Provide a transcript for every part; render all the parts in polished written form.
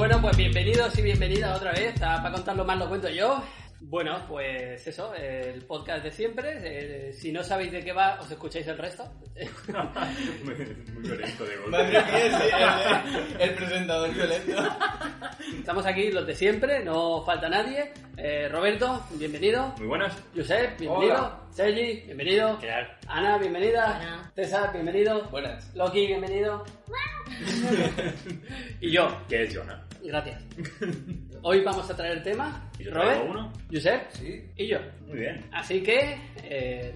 Bueno, pues bienvenidos y bienvenidas otra vez. Para contarlo más lo cuento yo. Bueno, pues eso, el podcast de siempre. Si no sabéis de qué va, os escucháis el resto. Muy violento de golpe. Madre mía, sí, el presentador violento. Estamos aquí los de siempre, no falta nadie. Roberto, bienvenido. Muy buenas. Josep, bienvenido. Hola. Sergi, bienvenido. ¿Qué tal? Ana, bienvenida. Hola. César, bienvenido. Buenas. Loki, bienvenido. Y yo, ¿Qué es Jonah? gracias. Hoy vamos a traer tema. ¿Y yo Robert, traigo uno? Josep Sí. y yo. Muy bien. Así que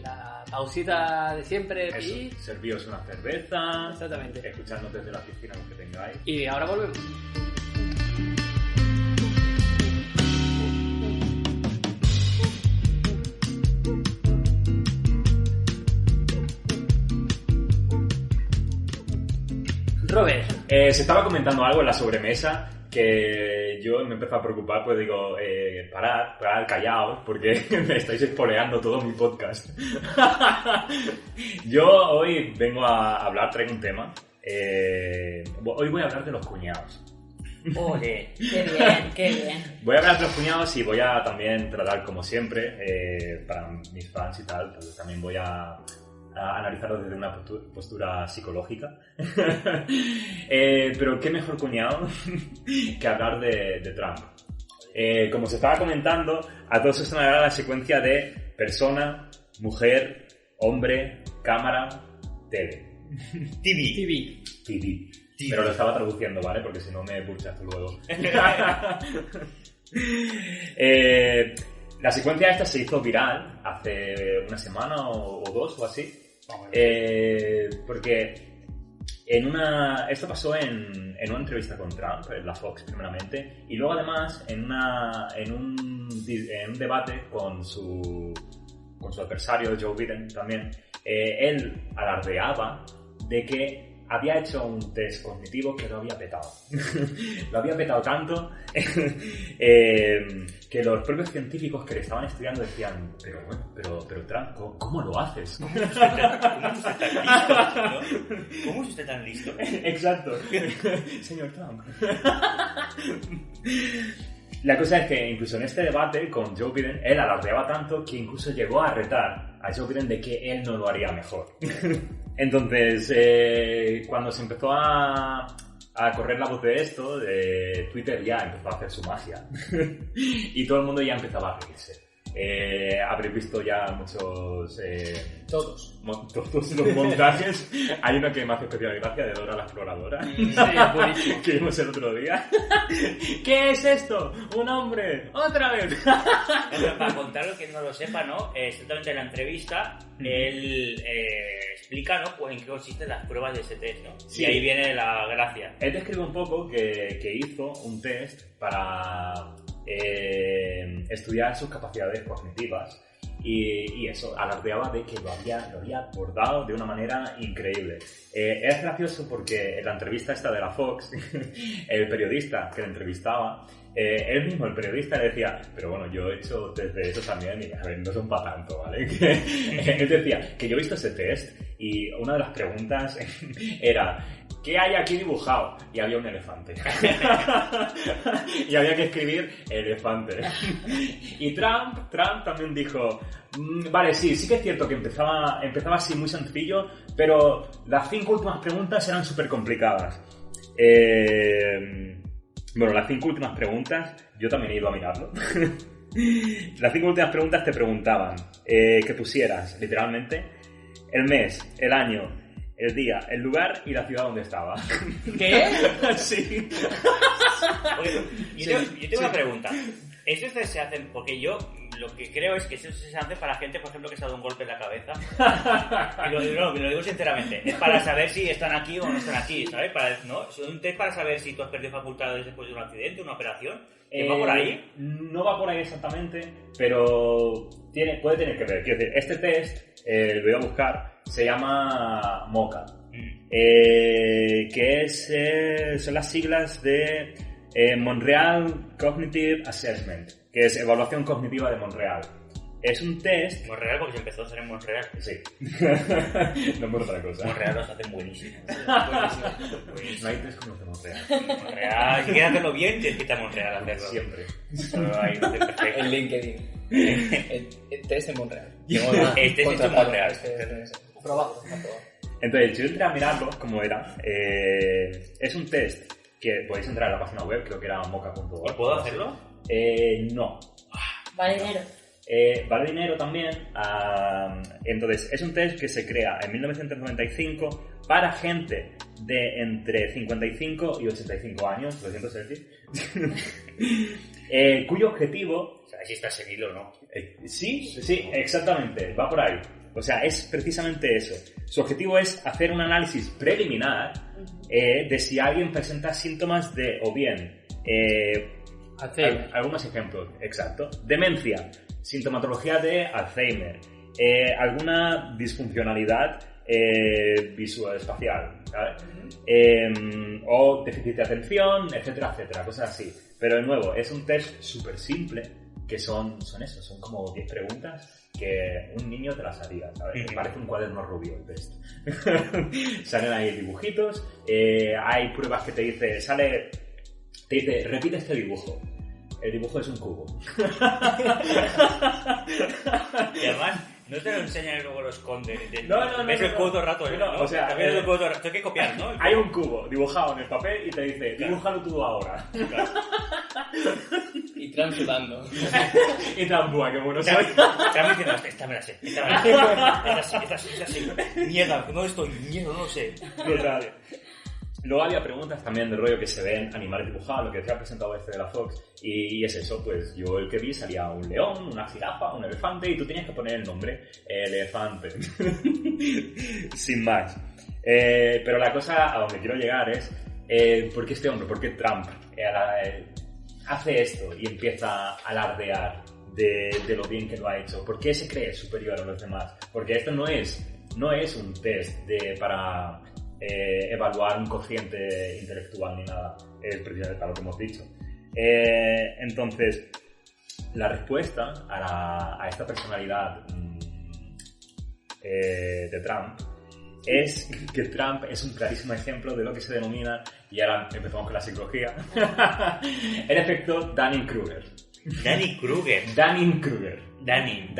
la pausita de siempre Eso, y... servíos una cerveza, Exactamente. escuchadnos desde la piscina lo que tengáis. Y ahora volvemos. Robert, Se estaba comentando algo en la sobremesa que yo me empecé a preocupar, pues digo, parad, callaos, porque me estáis espoleando todo mi podcast. Yo hoy vengo a hablar, traigo un tema. Hoy voy a hablar de los cuñados. Ole, qué bien, qué bien. Voy a hablar de los cuñados y voy a también tratar, como siempre, para mis fans y tal, pues también voy a analizarlo desde una postura psicológica. Pero qué mejor cuñado que hablar de Trump. Como se estaba comentando, a todos os sonará la secuencia de persona, mujer, hombre, cámara, tele. TV. Pero lo estaba traduciendo, ¿vale? Porque si no me pulsas tú luego. La secuencia esta se hizo viral hace una semana o dos o así. Porque esto pasó en una entrevista con Trump, en la Fox primeramente, y luego además en un debate con su adversario Joe Biden también. Él alardeaba de que había hecho un test cognitivo que lo había petado. Lo había petado tanto que los propios científicos que le estaban estudiando decían, pero Trump, ¿cómo lo haces? ¿Cómo es usted tan listo? Exacto. Señor Trump. La cosa es que incluso en este debate con Joe Biden, él alardeaba tanto que incluso llegó a retar a Joe Biden de que él no lo haría mejor. Entonces, cuando se empezó a correr la voz de esto, Twitter ya empezó a hacer su magia. Y todo el mundo ya empezaba a reírse. Habréis visto ya muchos... Todos. Todos los montajes. Hay uno que me hace especial gracia, de Dora la Exploradora. sí, buenísimo. Que vimos el otro día. ¿Qué es esto? ¡Un hombre! ¡Otra vez! Para contarlo, que no lo sepa, ¿no? Exactamente en la entrevista, él explica, ¿no? Pues en qué consisten las pruebas de ese test, ¿no? Sí. Y ahí viene la gracia. Él describe un poco que hizo un test para estudiar sus capacidades cognitivas y eso, alardeaba de que lo había abordado de una manera increíble. Es gracioso porque en la entrevista esta de la Fox, el periodista que le entrevistaba, él mismo, el periodista, le decía, pero bueno, yo he hecho test de eso también y a ver, no son para tanto, ¿vale? Él decía que yo he visto ese test y una de las preguntas era, ¿qué hay aquí dibujado? Y había un elefante. Y había que escribir elefante. Y Trump también dijo, vale, sí que es cierto que empezaba así muy sencillo, pero las 5 últimas preguntas eran súper complicadas. Bueno, las 5 últimas preguntas, yo también he ido a mirarlo. Las 5 últimas preguntas te preguntaban que pusieras, literalmente, el mes, el año, el día, el lugar y la ciudad donde estaba. ¿Qué? Sí. Oye, yo tengo una pregunta. ¿Estos test se hacen? Porque yo lo que creo es que eso se hace para gente, por ejemplo, que se ha dado un golpe en la cabeza. Y lo digo sinceramente. Es para saber si están aquí o no están aquí, ¿sabes? ¿No? Es un test para saber si tú has perdido facultades después de un accidente, una operación. ¿Va por ahí? No va por ahí exactamente, pero puede tener que ver. Quiero decir, este test, lo voy a buscar, se llama MOCA, que son las siglas de Montreal Cognitive Assessment, que es Evaluación Cognitiva de Montreal. es un test... Monreal, porque se empezó a hacer en Monreal. Sí. No por otra cosa. Monreal los hacen buenísimos. No hay test como los de Monreal. Monreal, si quieres hacerlo bien, tienes que ir a Monreal a hacerlo. Siempre. Solo ahí lo hacen perfecto. En LinkedIn. El test en Monreal. El test hecho en Monreal. Probado. Entonces, yo entré a mirarlo, como era. Es un test que podéis entrar a la página web, creo que era moca.org. ¿Puedo hacerlo? No. Vale dinero. Vale dinero también. Entonces, es un test que se crea en 1995 para gente de entre 55 y 85 años, lo siento, Sergi, cuyo objetivo... O sea, si está en hilo, ¿no? Sí, exactamente, va por ahí. O sea, es precisamente eso. Su objetivo es hacer un análisis preliminar de si alguien presenta síntomas de, o bien, algunos ejemplos, exacto, demencia, sintomatología de Alzheimer, alguna disfuncionalidad visual espacial, ¿sabes? O déficit de atención, etcétera, etcétera, cosas así. Pero de nuevo, es un test súper simple, que son eso, son como 10 preguntas que un niño te las haría, ¿sabes? Me parece un cuaderno rubio el test. Salen ahí dibujitos, hay pruebas que te dice, repite este dibujo. El dibujo es un cubo. Y además, no te lo enseñan y luego lo esconden. No, ves el cubo todo el rato, No, ¿no? o sea, ves el cubo todo el rato. Tengo que copiar, ¿no? Hay un cubo dibujado en el papel y te dice, Claro. dibújalo tú ahora. Claro. Y transudando. Y tan buah, qué bueno soy. Estaba diciendo, esta me la sé. Es así. Mierda, no estoy, mierda, no lo sé. Total. Luego había preguntas también de rollo que se ven animales dibujados, lo que decía el presentador de la Fox, y es eso, pues yo el que vi salía un león, una jirafa, un elefante, y tú tenías que poner el nombre, elefante. Sin más. Pero la cosa a donde quiero llegar es, ¿por qué este hombre, por qué Trump hace esto y empieza a alardear de lo bien que lo ha hecho? ¿Por qué se cree superior a los demás? Porque esto no es un test para evaluar un cociente intelectual ni nada, es precisamente lo que hemos dicho. Entonces, la respuesta a esta personalidad de Trump es que Trump es un clarísimo ejemplo de lo que se denomina, y ahora empezamos con la psicología, el efecto Dunning-Kruger. Dunning-Kruger. Dunning-Kruger. Dunning.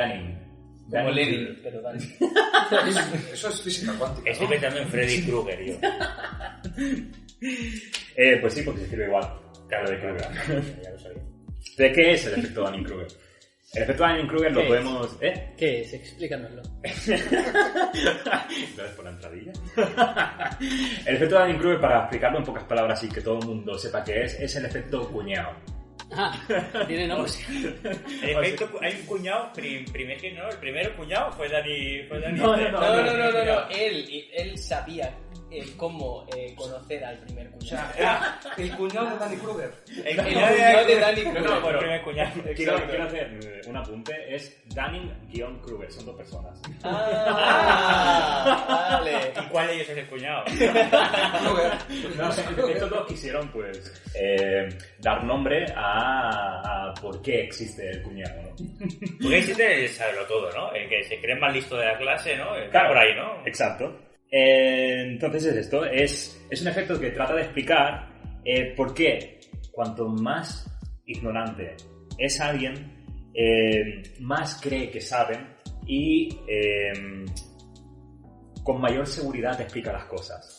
Como Lenin, pero Dani. Eso es física cuántica. Estoy pensando en Freddy Krueger, yo. Pues sí, porque se escribe igual. Claro, de Kruger. Ya lo sabía. ¿De qué es el efecto Dunning-Kruger? El efecto Dunning-Kruger lo ¿Qué podemos... ¿Qué es? Explícanoslo. Gracias por la entradilla. El efecto Dunning-Kruger, para explicarlo en pocas palabras y que todo el mundo sepa qué es el efecto cuñado. Ah, tiene nombre. En efecto, hay un cuñado primero, ¿no? El primer cuñado fue Dani. No. No. Él sabía cómo conocer al primer cuñado. El cuñado de Danny Kruger. El cuñado de Dani No, Kruger. el primer cuñado. Quiero hacer un apunte, es Dunning-Kruger, son 2 personas. Vale. ¿Y cuál de ellos es el cuñado? Kruger. Estos 2 quisieron, pues, dar nombre a por qué existe el cuñado, ¿no? Porque existe saberlo todo, ¿no? El que se cree más listo de la clase, ¿no? Claro. Por ahí, ¿no? Exacto. Entonces es esto, es un efecto que trata de explicar por qué cuanto más ignorante es alguien, más cree que saben y con mayor seguridad te explica las cosas.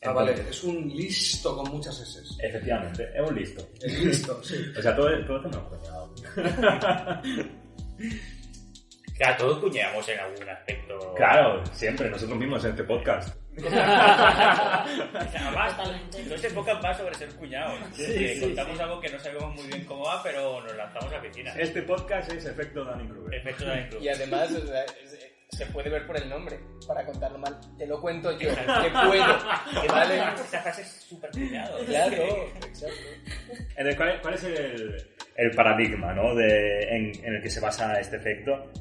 Vale, Entonces, es un listo con muchas S. efectivamente, es un listo. Es listo, sí. O sea, todo esto me lo he coñado. Claro, todos cuñamos en algún aspecto. Claro, siempre, nosotros mismos en este podcast. Además, Totalmente. no este podcast va sobre ser cuñados. Sí, Contamos algo que no sabemos muy bien cómo va, pero nos lanzamos a la piscina. Este podcast es efecto Dunning-Kruger. Efecto de la Y además, o sea, se puede ver por el nombre, para contarlo mal. Te lo cuento yo, que puedo. ¿Vale? Esta frase es súper cuñado. Claro, exacto. Entonces, ¿cuál es el paradigma, ¿no? en el que se basa este efecto?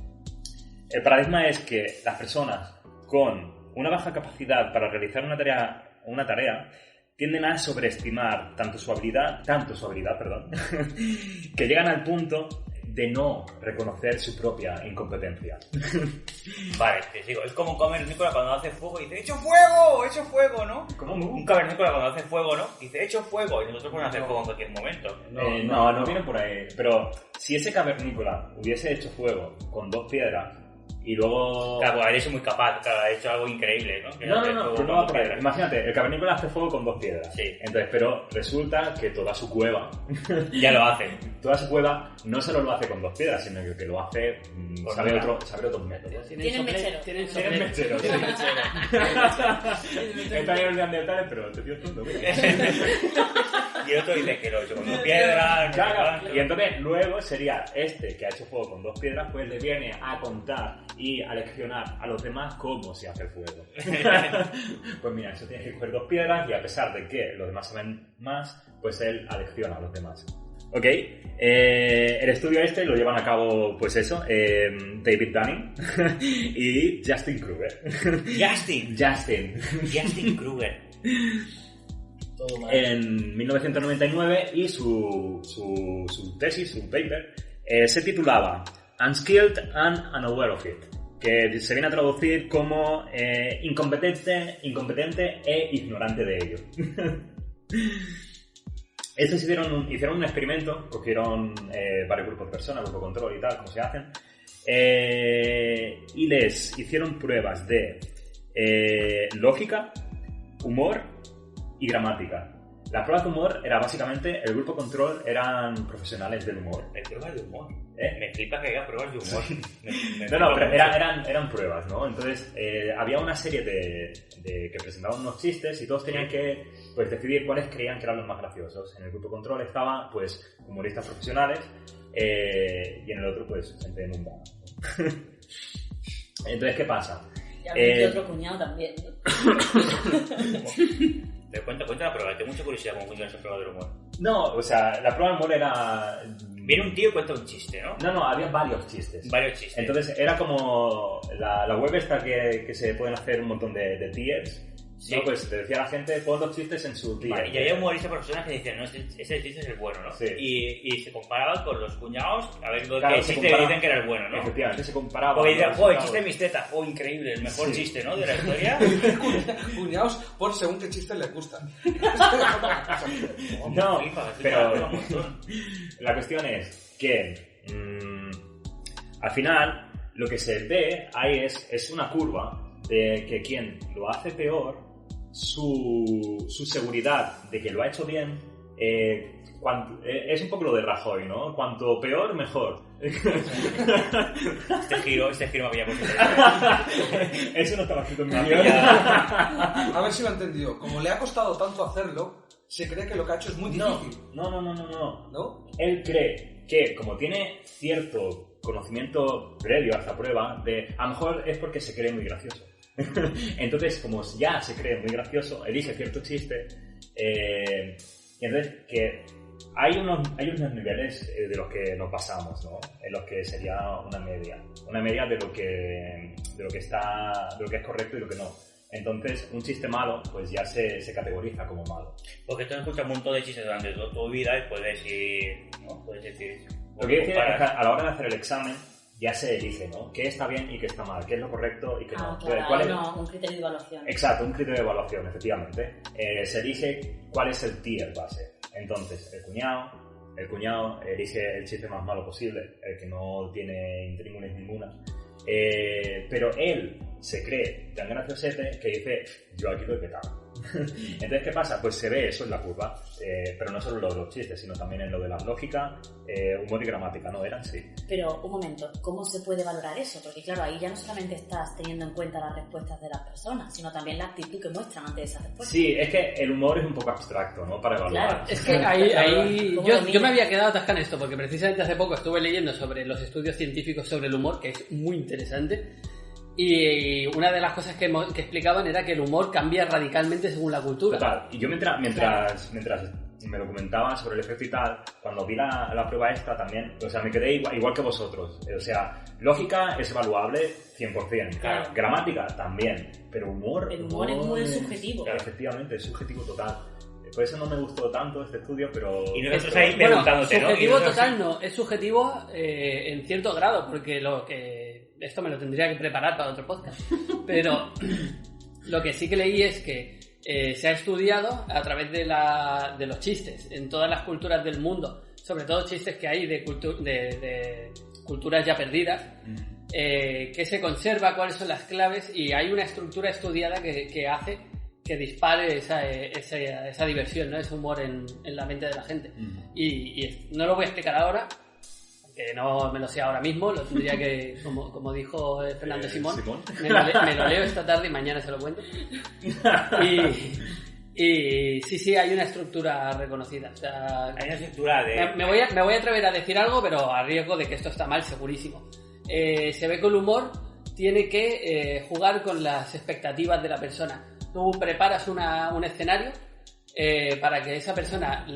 El paradigma es que las personas con una baja capacidad para realizar una tarea tienden a sobreestimar tanto su habilidad, que llegan al punto de no reconocer su propia incompetencia. Vale, te sigo. Es como un cavernícola cuando hace fuego y dice ¡Hecho fuego! ¡Hecho fuego! ¿no? ¿Cómo? Un cavernícola cuando hace fuego, ¿no? Dice ¡Hecho fuego! Y nosotros podemos hacer fuego en cualquier momento. No viene por ahí. Pero si ese cavernícola hubiese hecho fuego con 2 piedras y luego... Claro, pues es muy capaz, claro, ha hecho algo increíble, ¿no? Que No, hace pero fuego no con va dos por ahí. piedras. Imagínate, el cavernícola hace fuego con 2 piedras. Sí. Entonces, pero resulta que toda su cueva, Ya lo hace. toda su cueva no solo lo hace con 2 piedras, sino que lo hace, Con sabe una. otros métodos. Tienen mechero. Tienen Tienen mechero, sí. Tienen mechero. Están llenos de neandertales, pero te tío es tonto. Y el otro dice que lo ha hecho con 2 piedras, no sé Claro, cuánto. y entonces luego sería este que ha hecho fuego con 2 piedras, pues le viene a contar y a leccionar a los demás cómo se hace el fuego. Pues mira, eso tiene que coger 2 piedras y a pesar de que los demás saben más, pues él alecciona a los demás. Ok, el estudio este lo llevan a cabo, pues eso, David Dunning y Justin Kruger. Justin Kruger. Todo mal. En 1999 y su tesis, su paper, se titulaba Unskilled and Unaware of It, que se viene a traducir como incompetente e ignorante de ello. Estos hicieron un experimento, cogieron varios grupos de personas, grupo control y tal, como se hacen, y les hicieron pruebas de lógica, humor y gramática. Las pruebas de humor era básicamente, el grupo control eran profesionales del humor. Hay pruebas de humor. ¿Eh? Me flipa que haya pruebas de humor. No, pero eran pruebas, ¿no? Entonces, había una serie que presentaban unos chistes y todos tenían que pues, decidir cuáles creían que eran los más graciosos. En el grupo control estaban, pues, humoristas profesionales y en el otro, pues, gente mundana. Entonces, ¿qué pasa? Y algún otro cuñado también, ¿no? Pero cuenta la prueba, tengo mucha curiosidad cómo funciona esa prueba del humor. No, o sea, la prueba de humor era... Viene un tío y cuenta un chiste, ¿no? No, había varios chistes. Varios chistes. Entonces era como la web esta que se pueden hacer un montón de tiers. Sí. ¿No? Pues le decía a la gente, pon los chistes en su tier. Vale, y había humoristas personas que decían, no, ese chiste es el bueno, ¿no? Sí. Y se comparaban con los cuñados a ver Claro, qué se chiste compara- dicen que era el bueno, ¿no? Efectivamente, se comparaba. Porque decían, los el resultados. chiste de mis tetas, increíble, el mejor Sí. chiste, ¿no? De la historia. Cuñados por según qué chistes les gustan. No, Me pero flipa un montón. la cuestión es que al final lo que se ve ahí es una curva de que quien lo hace peor, su seguridad de que lo ha hecho bien, es un poco lo de Rajoy, ¿no? Cuanto peor, mejor. Este giro me había puesto. Eso no estaba escrito en mi Me ha guión. pillado. A ver si lo he entendido. Como le ha costado tanto hacerlo, se cree que lo que ha hecho es muy difícil. No. ¿No? Él cree que como tiene cierto conocimiento previo a esta prueba, a lo mejor es porque se cree muy gracioso. Entonces, como ya se cree muy gracioso, elige cierto chiste, y entonces que hay unos niveles de los que nos pasamos, ¿no? En los que sería una media de lo que es correcto y lo que no. Entonces, un chiste malo, pues ya se categoriza como malo. Porque tú escuchas un montón de chistes durante toda tu vida y puedes ir, ¿no? Puedes decir... Lo que decir es que a la hora de hacer el examen ya se elige, ¿no? ¿Qué está bien y qué está mal? ¿Qué es lo correcto y qué no? Claro, ¿Cuál es? un criterio de evaluación. Exacto, un criterio de evaluación, efectivamente. Se elige cuál es el tier base. Entonces, el cuñado elige el chiste más malo posible, el que no tiene intríngulis ninguna. Pero él se cree tan graciosete que dice, yo aquí lo he petado. Entonces, ¿qué pasa? Pues se ve eso en la curva, pero no solo en los chistes, sino también en lo de la lógica, humor y gramática, ¿no? Eran, sí. Pero, un momento, ¿cómo se puede valorar eso? Porque, claro, ahí ya no solamente estás teniendo en cuenta las respuestas de las personas, sino también la actitud que muestran ante esas respuestas. Sí, es que el humor es un poco abstracto, ¿no? Para evaluar. Claro, Es que ahí ¿Cómo yo domina? me había quedado atascado en esto, porque precisamente hace poco estuve leyendo sobre los estudios científicos sobre el humor, que es muy interesante. Y una de las cosas que explicaban era que el humor cambia radicalmente según la cultura. Total, y yo mientras me documentaba sobre el efecto y tal, cuando vi la prueba esta también, o sea, me quedé igual que vosotros. O sea, lógica es evaluable 100%, Claro. Gramática también, pero humor... El humor es muy subjetivo. Claro, efectivamente, es subjetivo total. Por eso no me gustó tanto este estudio, pero... Y nosotros ahí preguntándote, ¿no? Subjetivo total no, es subjetivo en cierto grado, porque esto me lo tendría que preparar para otro podcast, pero lo que sí que leí es que se ha estudiado a través de los chistes en todas las culturas del mundo, sobre todo chistes que hay de culturas ya perdidas, que se conserva, cuáles son las claves, y hay una estructura estudiada que hace que dispare esa diversión, ¿no? Ese humor en la mente de la gente. Y no lo voy a explicar ahora, que no me lo sé ahora mismo, lo tendría que, como dijo Fernando Simón. Me lo leo esta tarde y mañana se lo cuento. Y sí, hay una estructura reconocida. O sea, hay una estructura de... Me voy a atrever a decir algo, pero a riesgo de que esto está mal, segurísimo. Se ve que el humor tiene que jugar con las expectativas de la persona. Tú preparas un escenario para que esa persona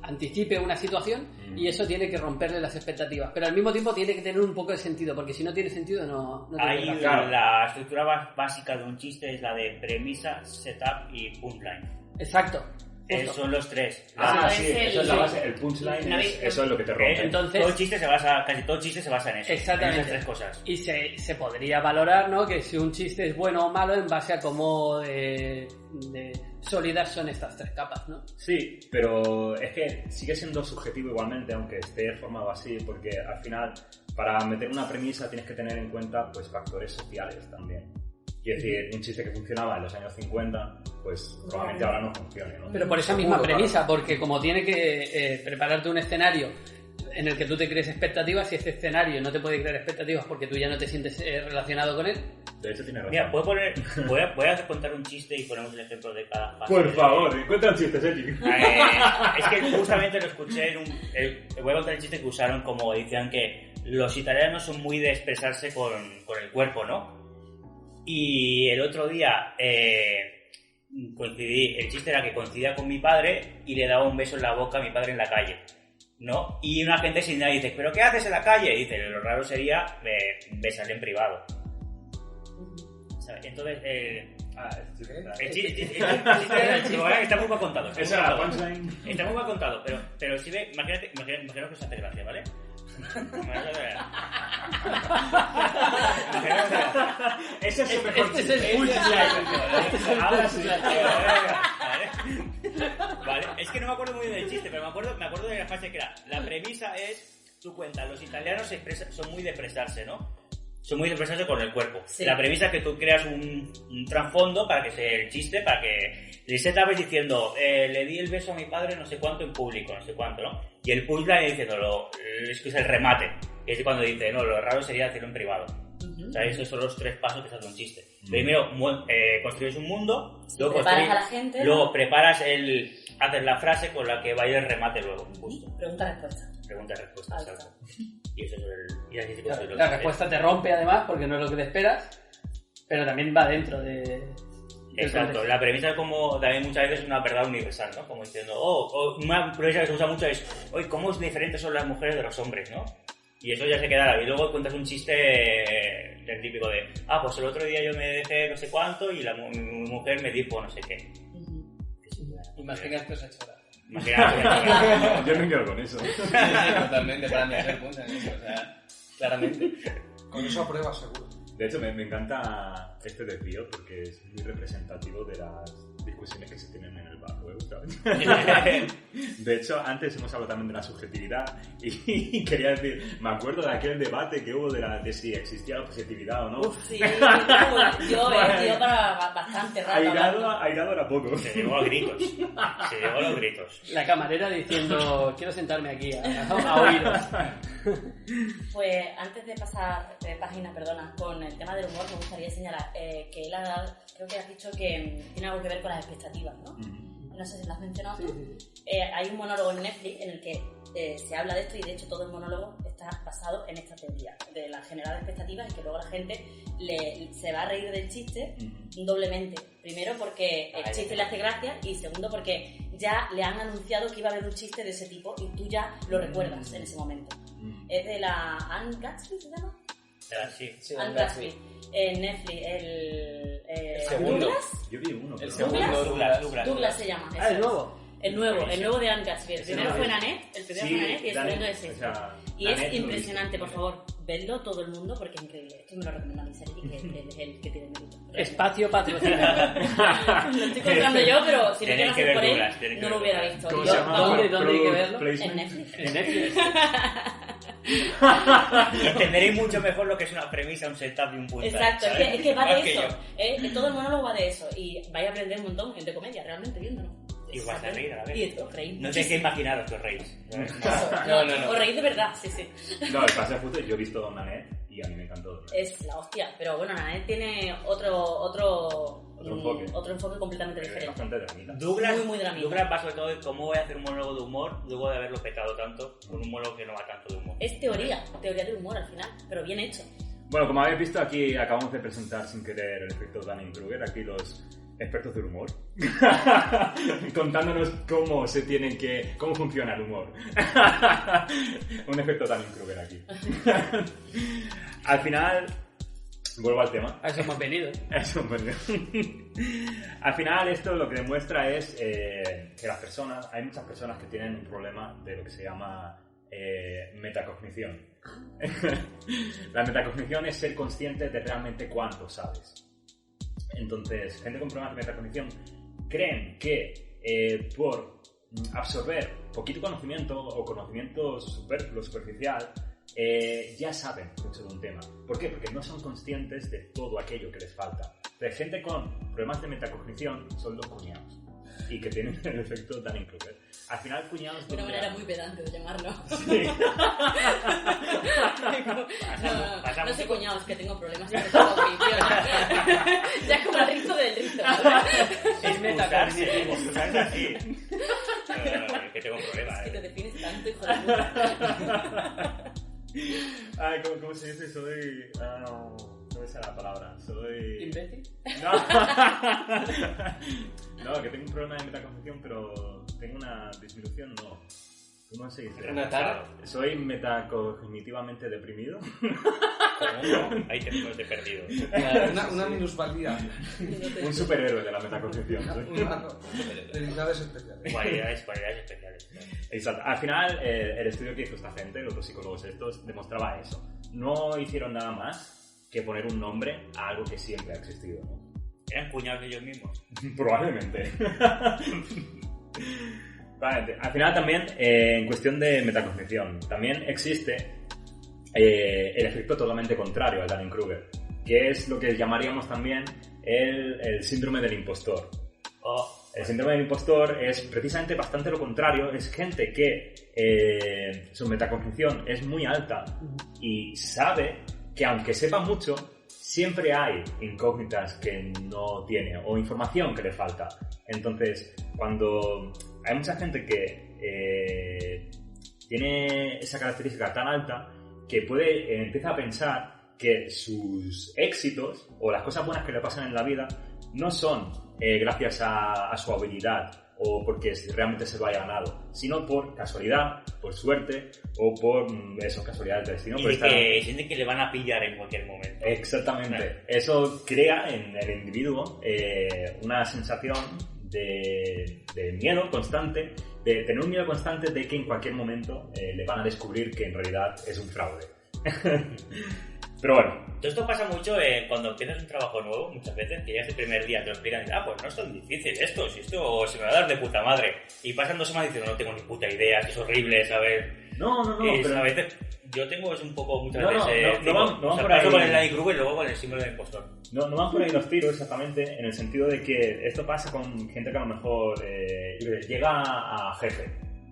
anticipe una situación y eso tiene que romperle las expectativas. Pero al mismo tiempo tiene que tener un poco de sentido, porque si no tiene sentido no Ahí tiene la estructura básica de un chiste es la de premisa, setup y punchline. Exacto. Son los tres. Sí, eso es la base. El punchline, eso es lo que te rompe. Entonces, casi todo chiste se basa en eso. Exactamente. En esas tres cosas. Y se podría valorar, ¿no?, que si un chiste es bueno o malo en base a cómo de sólidas son estas tres capas, ¿no? Sí, pero es que sigue siendo subjetivo igualmente, aunque esté formado así, porque al final, para meter una premisa tienes que tener en cuenta pues factores sociales también. Quiero decir, un chiste que funcionaba en los años 50, pues probablemente ahora no funcione, ¿no? Pero por esa misma premisa, porque como tiene que prepararte un escenario en el que tú te crees expectativas, si este escenario no te puede crear expectativas porque tú ya no te sientes relacionado con él. De hecho, tiene razón. Mira, voy a contar un chiste y ponemos el ejemplo de cada fase. Por favor, cuenta un chiste, Sergi. Es que justamente lo escuché voy a contar el chiste que usaron, como decían que los italianos son muy de expresarse con el cuerpo, ¿no? Y el otro día el chiste era que coincidía con mi padre y le daba un beso en la boca a mi padre en la calle, ¿no? Y una gente sin nada dice, ¿pero qué haces en la calle? Y dice, lo raro sería besarle en privado. ¿Sabes? Entonces, el chiste está muy mal contado. Esa era la punchline. Está muy mal contado, pero si ve, imaginaos que os hace gracia, ¿vale? Ese es el mejor Este es el punchline. Vale, es que no me acuerdo muy bien del chiste, pero me acuerdo de la frase que era, la premisa es, tú cuentas, los italianos son muy de expresarse, ¿no? Son muy de expresarse con el cuerpo. Sí. La premisa es que tú creas un trasfondo para que sea el chiste, para que le setas diciendo, le di el beso a mi padre no sé cuánto en público, no sé cuánto, ¿no? Y el punchline diciéndolo, es que es el remate. Es cuando dice, no, lo raro sería hacerlo en privado. O sea, esos son los tres pasos que se hace un chiste. Primero, construyes un mundo, luego preparas a la gente, luego preparas haces la frase con la que va a ir el remate luego, justo. Pregunta-respuesta. Pregunta-respuesta, exacto. Y eso es La respuesta te rompe además porque no es lo que te esperas, pero también va dentro de... Exacto, la premisa es como también muchas veces una verdad universal, ¿no? Como diciendo, una premisa que se usa mucho es, ¿cómo diferentes son las mujeres de los hombres, ¿no? Y eso ya se queda, y luego cuentas un chiste del típico de, pues el otro día yo me dejé no sé cuánto y mi mujer me dijo no sé qué. Imagina que os ha hecho gracia. Yo me quedo con eso. Sí, totalmente, para mí es el punto en eso, o sea, claramente. Con eso aprueba, seguro. De hecho, me encanta este desvío porque es muy representativo de las discusiones que se tienen en el barweb, ¿sabes? De hecho, antes hemos hablado también de la subjetividad y quería decir, me acuerdo de aquel debate que hubo de si existía la objetividad o no. Sí, yo para bastante rato. Airado era poco. Se llegó a los gritos. La camarera diciendo, quiero sentarme aquí a oíros. Pues antes de pasar página, con el tema del humor, me gustaría señalar que él creo que has dicho que tiene algo que ver con las expectativas, ¿no? No sé si lo has mencionado tú. Hay un monólogo en Netflix en el que se habla de esto y de hecho todo el monólogo está basado en esta teoría de la generar expectativas y que luego la gente se va a reír del chiste doblemente. Primero porque el chiste le hace gracia y segundo porque ya le han anunciado que iba a haber un chiste de ese tipo y tú ya lo recuerdas en ese momento. Es de la Anne Gatsby, ¿se llama? Sí. Anne Gatsby. En Netflix, el segundo. Douglas. Yo vi uno. El segundo, Douglas se llama. ¿Es nuevo? El nuevo de Anne Gatsby. El primero fue Nanette, y el segundo Nanette, es este. o sea, Y Nanette es lo impresionante, viste. por favor, vedlo todo el mundo porque es increíble. Esto me lo recomienda mi serie, que es el que tiene mérito. Espacio patrocinado. Lo estoy contando yo, pero si no Tenéis llega a que ser ver por él, Douglas, tenéis que no lo ver hubiera Douglas. visto. ¿Cómo Yo- se llama? ¿Dónde hay que Product verlo? placement. En Netflix. En Netflix. Entenderéis mucho mejor lo que es una premisa, un setup y un puntaje. Exacto, ¿sabes? es que va de Más que eso. yo. Que todo el monólogo va de eso. Y vais a aprender un montón de comedia, realmente, viéndolo. Y vais a reír a la vez. Y os reís. No tenéis que imaginaros que os reís. No. Os reís de verdad, sí. No, el pase justo, yo he visto Nanette y a mí me encantó. Es la hostia. Pero bueno, Nanette tiene otro enfoque completamente Es diferente. bastante dramita. Douglas, Muy dramita. Douglas va sobre todo de cómo voy a hacer un monólogo de humor luego de haberlo petado tanto con un monólogo que no va tanto de humor. Es teoría de humor al final, pero bien hecho. Bueno, como habéis visto aquí, acabamos de presentar sin querer el efecto Dunning-Kruger, aquí los expertos del humor, contándonos cómo funciona el humor. Un efecto Dunning-Kruger aquí. Al final, vuelvo al tema. A eso hemos venido. Eso, bueno. Al final esto lo que demuestra es que hay muchas personas que tienen un problema de lo que se llama metacognición. La metacognición es ser consciente de realmente cuánto sabes. Entonces, gente con problemas de metacognición creen que por absorber poquito conocimiento o conocimiento superficial, ya saben mucho de un tema. ¿Por qué? Porque no son conscientes de todo aquello que les falta. Entonces, gente con problemas de metacognición son los cuñados y que tienen el efecto Dunning-Kruger. Al final, cuñados... De una manera muy pedante de llamarlo. Sí. No sé cuñados, que tengo problemas de metacognición. Ya es como el rito del rito. Es metacognitivo. Excusarse así. Que tengo problemas. Que te defines tanto, hijo de puta. Ay, ¿cómo se dice? Soy... no me sale la palabra. Soy... ¿Imbécil? No, que tengo un problema de metacognición, pero tengo una disminución, no. ¿Cómo se dice? ¿Renatar? Soy metacognitivamente deprimido. ¿Cómo? Ahí te he perdido. Una minusvalía. Un superhéroe de la metacognición. Habilidades especiales. Cualidades especiales. Exacto. Al final, el estudio que hizo esta gente, los dos psicólogos estos, demostraba eso. No hicieron nada más que poner un nombre a algo que siempre ha existido, ¿no? ¿Eran cuñados ellos mismos? Probablemente. Vale, al final también, en cuestión de metacognición, también existe el efecto totalmente contrario al Dunning-Kruger, que es lo que llamaríamos también el síndrome del impostor. El síndrome del impostor es precisamente bastante lo contrario, es gente que su metacognición es muy alta y sabe que aunque sepa mucho, siempre hay incógnitas que no tiene o información que le falta. Entonces, cuando hay mucha gente que tiene esa característica tan alta que empieza a pensar que sus éxitos o las cosas buenas que le pasan en la vida no son gracias a su habilidad o porque realmente se lo haya ganado, sino por casualidad, por suerte o por casualidades del destino. Y que sienten que le van a pillar en cualquier momento. Exactamente. Eso crea en el individuo una sensación de miedo constante, de tener un miedo constante de que en cualquier momento le van a descubrir que en realidad es un fraude. Pero bueno. Todo esto pasa mucho cuando empiezas un trabajo nuevo, muchas veces, que llegas el primer día, te lo explican y pues no es tan difícil esto, si esto se me va a dar de puta madre. Y pasan 2 semanas diciendo, no tengo ni puta idea, es horrible, ¿sabes? No, pero a veces yo tengo muchas veces... No van por paso ahí. con el Dunning-Kruger y luego con el símbolo del impostor. No van por ahí los tiros exactamente, en el sentido de que esto pasa con gente que a lo mejor llega a jefe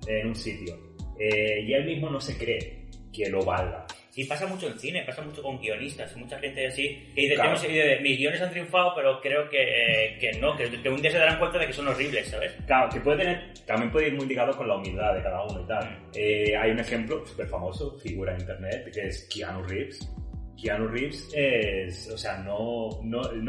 en un sitio y él mismo no se cree que lo valga. Sí, pasa mucho en cine, pasa mucho con guionistas, mucha gente así que dice, Claro. mis guiones han triunfado, pero creo que no, que un día se darán cuenta de que son horribles, ¿sabes? Claro, que también puede ir muy ligado con la humildad de cada uno y tal. Hay un ejemplo súper famoso, figura en internet, que es Keanu Reeves. Keanu Reeves es, o sea, no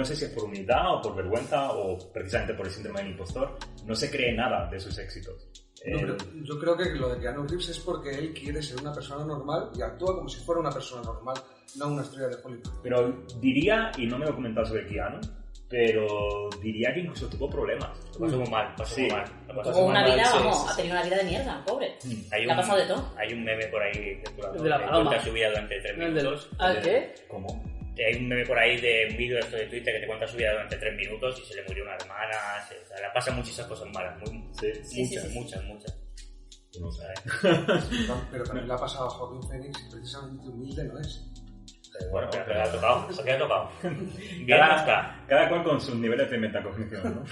sé si es por humildad o por vergüenza o precisamente por el síndrome del impostor, no se cree nada de sus éxitos. No, pero yo creo que lo de Keanu Reeves es porque él quiere ser una persona normal y actúa como si fuera una persona normal, no una estrella de Hollywood. Pero diría, y no me he documentado sobre Keanu, pero diría que incluso tuvo problemas. Lo pasó muy mal, Sí. Tuvo una vida, sí, vamos, sí. ha tenido una vida de mierda, pobre. Hay Le ha pasado de todo. Hay un meme por ahí circulando De la que paloma. cuenta su vida durante 3 El del- minutos. ¿Qué? ¿Cómo? Hay un meme por ahí de un vídeo esto de Twitter que te cuenta su vida durante 3 minutos y se le murió una hermana, o sea, le pasan muchísimas cosas malas, muchas. No sé. Pero también le ha pasado a Joaquín Phoenix y precisamente humilde no es. Bueno, pero le ha tocado, le ha tocado. Bien no Cada, está, cada cual con sus niveles de metacognición, ¿no?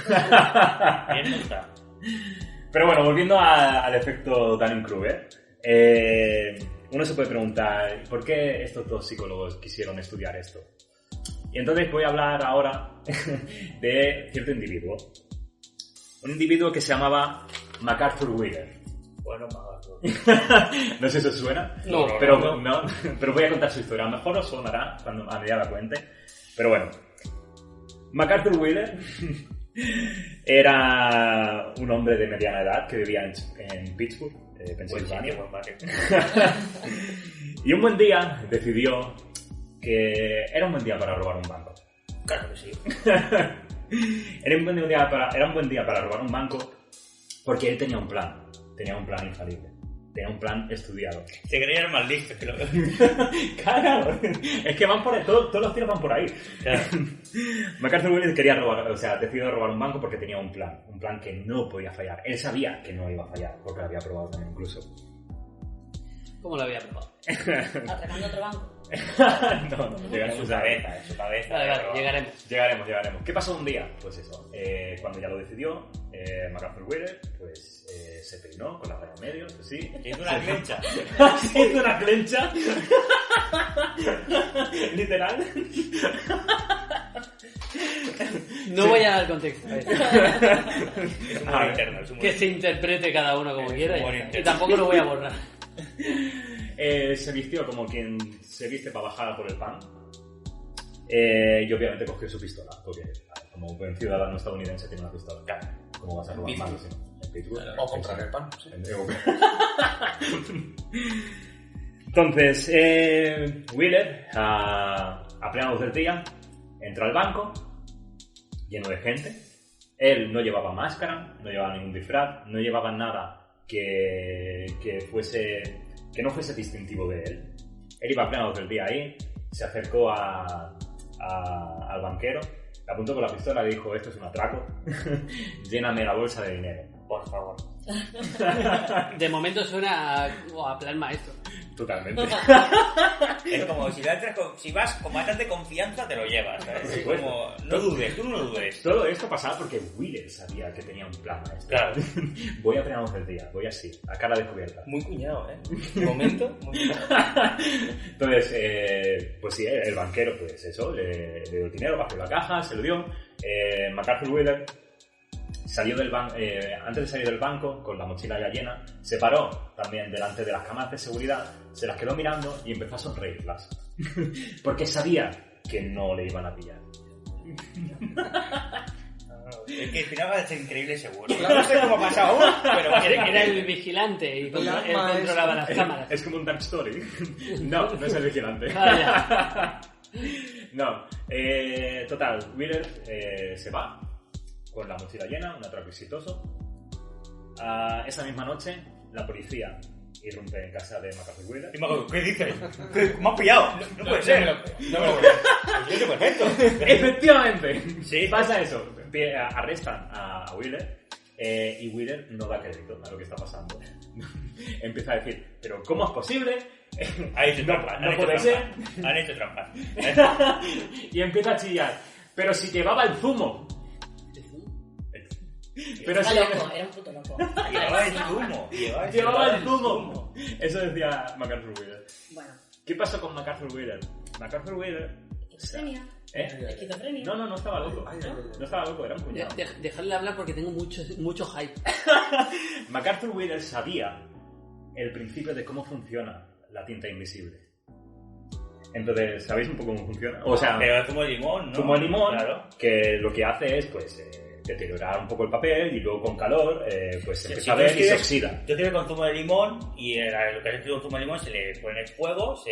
bien no está. Pero bueno, volviendo al efecto Dunning-Kruger, uno se puede preguntar, ¿por qué estos dos psicólogos quisieron estudiar esto? Y entonces voy a hablar ahora de cierto individuo. Un individuo que se llamaba MacArthur Wheeler. Bueno, más. No sé si os suena, No, pero, no, pero voy a contar su historia. A lo mejor os sonará a medida la cuente. Pero bueno, MacArthur Wheeler era un hombre de mediana edad que vivía en Pittsburgh, Pensilvania. Y un buen día decidió que era un buen día para robar un banco. Claro que sí. Era un buen día para robar un banco porque él tenía un plan infalible. Tenía un plan estudiado. Se creían más listos que lo que... Claro, es que van por ahí, todos los tiros van por ahí. Claro. MacArthur Wheeler quería robar, decidió robar un banco porque tenía un plan que no podía fallar. Él sabía que no iba a fallar, porque lo había probado también incluso. ¿Cómo lo había probado? Atracando otro banco. No, llegaremos En su cabeza. Vale, pero- llegaremos. Llegaremos. ¿Qué pasó un día? Pues eso, cuando ya lo decidió, MacArthur Wheeler, pues se peinó con la raya en medio, eso sí. Hizo una clencha. Se hizo una clencha. Literal. No voy a dar contexto. Es un A humor ver. interno. Es un humor Que se interprete cada uno como Es quiera. humor Y interno. tampoco lo voy a borrar. Se vistió como quien se viste para bajar por el pan. Y obviamente cogió su pistola, porque como buen ciudadano estadounidense tiene una pistola. Claro, ¿cómo vas a robar Pittsburgh. bancos? En Pittsburgh. O comprar el pan. Sí. Entonces, Wheeler, a plena luz del día, entra al banco, lleno de gente. Él no llevaba máscara, no llevaba ningún disfraz, no llevaba nada que no fuese distintivo de él. Él iba a plena luz del día ahí, se acercó al banquero, le apuntó con la pistola y le dijo: esto es un atraco, lléname la bolsa de dinero, por favor. De momento suena a plan maestro. Totalmente. Es como si vas con bastante confianza, te lo llevas, ¿sabes? Sí, Es bueno. como, no dudes, tú no dudes. Todo esto pasaba porque Wheeler sabía que tenía un plan maestro. Claro. Voy a plena luz del día, voy así, a cara descubierta. Muy cuñado, ¿eh? De momento, muy cuñado. Entonces, pues sí, el banquero, pues eso, le dio el dinero, bajó la caja, se lo dio. MacArthur Wheeler salió del antes de salir del banco, con la mochila ya llena, se paró también delante de las cámaras de seguridad, se las quedó mirando y empezó a sonreírlas. Porque sabía que no le iban a pillar. Es que al final va a ser increíble seguro. No sé cómo ha pasado aún, pero va a ser Era increíble. el vigilante y él Maestro. controlaba las cámaras. Es como un Dark Story. No, no es el vigilante. Vaya. No, total, Wheeler se va con la mochila llena, un atraco exitoso. Esa misma noche, la policía irrumpe en casa de MacArthur Wheeler. Y me acuerdo, ¿qué dices? ¿Me has pillado? No puede ser. No me lo creo. Yo soy perfecto. ¡Efectivamente! Sí. Pasa eso. Arrestan a Wheeler y Wheeler no da crédito a lo que está pasando. Empieza a decir: ¿pero cómo es posible? Han hecho trampas. no han hecho puede trampas. Han hecho trampas. Y empieza a chillar: pero si llevaba el zumo. Pero Era si loco, era un puto loco. Llevaba el zumo. llevaba el zumo. Eso decía MacArthur Wheeler. Bueno, ¿Qué pasó con MacArthur Wheeler? MacArthur Wheeler... esquizofrenia. Esquizofrenia. No estaba loco. Ay, ay, ay. No estaba loco, era un cuñado. Dejadle hablar porque tengo mucho hype. MacArthur Wheeler sabía el principio de cómo funciona la tinta invisible. Entonces, ¿sabéis un poco cómo funciona? O sea, Pero es zumo de limón, ¿no? zumo de limón, Claro. que lo que hace es, pues, deteriorar un poco el papel y luego con calor pues se Si empieza a tú ver y se escribes- oxida. Yo escribo consumo de limón y lo que es el consumo de limón se le pone fuego, se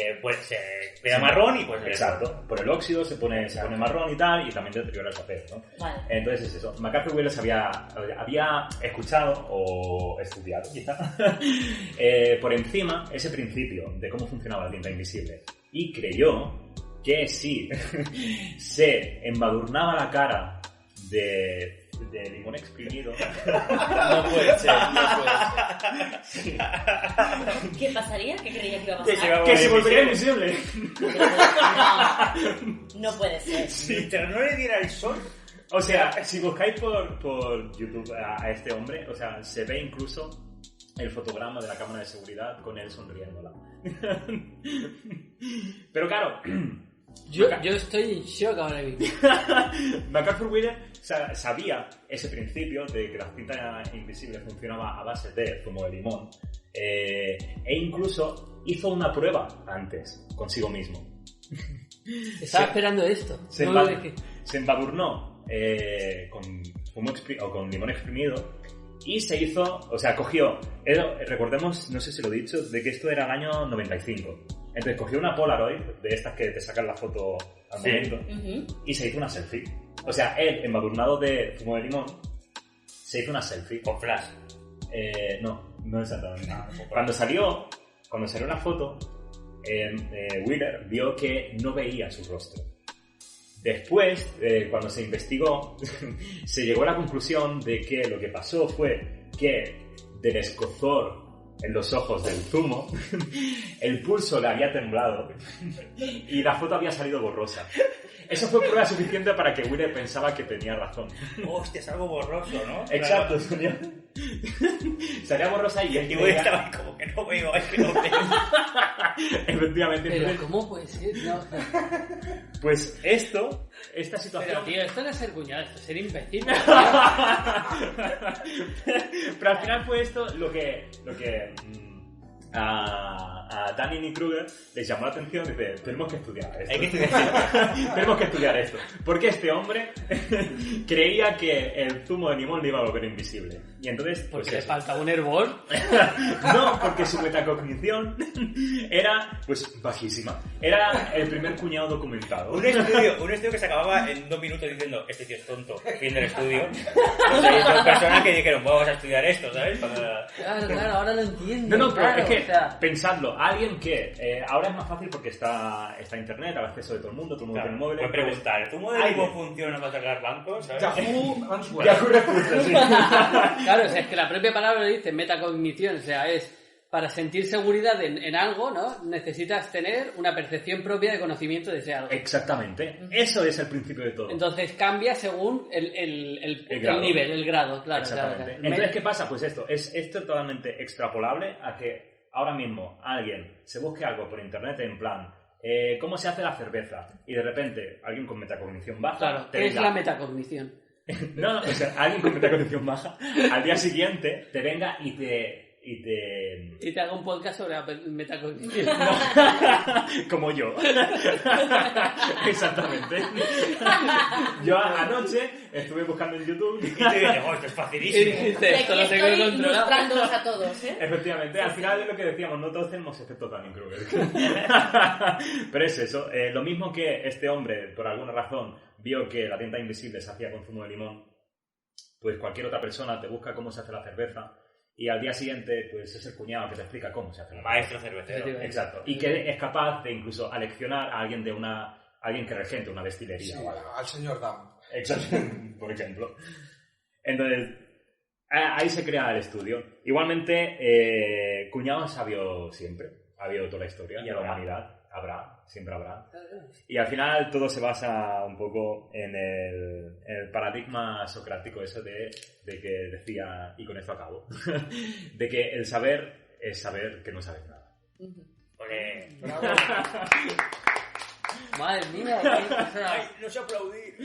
queda Sí. marrón y pues... Exacto, por el óxido se pone marrón y tal, y también deteriora el papel, ¿no? Vale. Entonces es eso. McArthur Wheeler había escuchado o estudiado, quizá, por encima ese principio de cómo funcionaba la tinta invisible. Y creyó que si se embadurnaba la cara de limón exprimido... No puede ser, no puede ser. ¿Qué pasaría? ¿Qué creías que iba a Que pasar? ¡Que se volvería invisible! No puede ser. Mientras no le diera el sol... O sea, si buscáis por YouTube a este hombre, o sea, se ve incluso el fotograma de la cámara de seguridad con él sonriéndola. Pero claro, Yo estoy en shock ahora mismo. McArthur Wheeler sabía ese principio de que la cinta invisible funcionaba a base de zumo de limón, e incluso hizo una prueba antes consigo mismo. Estaba esperando esto. Se No lo dejé. embadurnó con limón exprimido y se hizo, o sea, recordemos, no sé si lo he dicho, de que esto era el año 95. Entonces cogió una Polaroid, de estas que te sacan la foto al momento, y se hizo una selfie. O sea, él, embadurnado de zumo de limón, se hizo una selfie. Con flash. No exactamente. Cuando salió la foto, Wheeler vio que no veía su rostro. Después, cuando se investigó, se llegó a la conclusión de que lo que pasó fue que del escozor en los ojos del zumo, el pulso le había temblado y la foto había salido borrosa. Eso fue prueba suficiente para que Wheeler pensaba que tenía razón. Hostia, es algo borroso, ¿no? Exacto, salía borrosa y él Y Wheeler estaba ahí como que no veo, es que no veo. Efectivamente. Pero Entonces, ¿cómo puede ser? No. pues esta Pero situación... tío, esto no es ser cuñado, esto es ser imbécil. Pero al final fue esto lo que a Dunning y Kruger les llamó la atención. Dice, tenemos que estudiar esto. Hay que estudiar. Tenemos que estudiar esto. Porque este hombre creía que el zumo de limón le iba a volver invisible. Y entonces, pues Porque le eso. falta un hervor. No, porque su metacognición era, pues, bajísima. Era el primer cuñado documentado. Un estudio que se acababa en 2 minutos diciendo, este tío es tonto, fin del estudio. Pues hay dos personas que dijeron, vamos a estudiar esto, ¿sabes? Claro, ahora lo entiendo. No, pero claro, es que, o sea, pensadlo, alguien que ahora es más fácil porque está internet, al acceso de todo el mundo tiene móviles. Puedes preguntar, ¿el zumo de limón funciona para sacar bancos? ¿Sabes? Yahoo Answer. Yahoo Respuestas, sí. claro, o sea, es que la propia palabra lo dice, metacognición, o sea, es para sentir seguridad en algo, ¿no? Necesitas tener una percepción propia de conocimiento de ese algo. Exactamente. Eso es el principio de todo. Entonces cambia según el grado. nivel, el grado, claro. Exactamente. Claro. Entonces, ¿qué pasa? Pues esto es totalmente extrapolable a que ahora mismo alguien se busque algo por internet en plan, ¿cómo se hace la cerveza? Y de repente alguien con metacognición baja Claro, te ¿qué es venga- la metacognición? No, o sea, alguien con metacognición baja al día siguiente te venga y te Y te hago un podcast sobre la metacognición. como yo. Exactamente. Yo anoche estuve buscando en YouTube. Y te dije, oh, esto es Y facilísimo. dijiste, De esto aquí lo tengo estoy controlado. ilustrándolos a todos, ¿eh? Efectivamente, al final es lo que decíamos, no todos tenemos efecto Dunning-Kruger. Pero es eso, lo mismo que este hombre, por alguna razón, vio que la tinta invisible se hacía con zumo de limón, pues cualquier otra persona te busca cómo se hace la cerveza y al día siguiente pues es el cuñado que te explica cómo se hace la cerveza. Maestro cervecero. Exacto. Y que es capaz de incluso aleccionar a alguien alguien que regente una destilería. Sí, o algo. al señor Dam. Exacto, por ejemplo. Entonces, ahí se crea el estudio. Igualmente, cuñados ha habido siempre. Ha habido toda la historia Y de la habrá. humanidad. Siempre habrá. Y al final todo se basa un poco en el paradigma socrático eso de que decía, y con esto acabo, de que el saber es saber que no sabes nada. Porque... Madre mía, o sea, Ay, no sé aplaudir.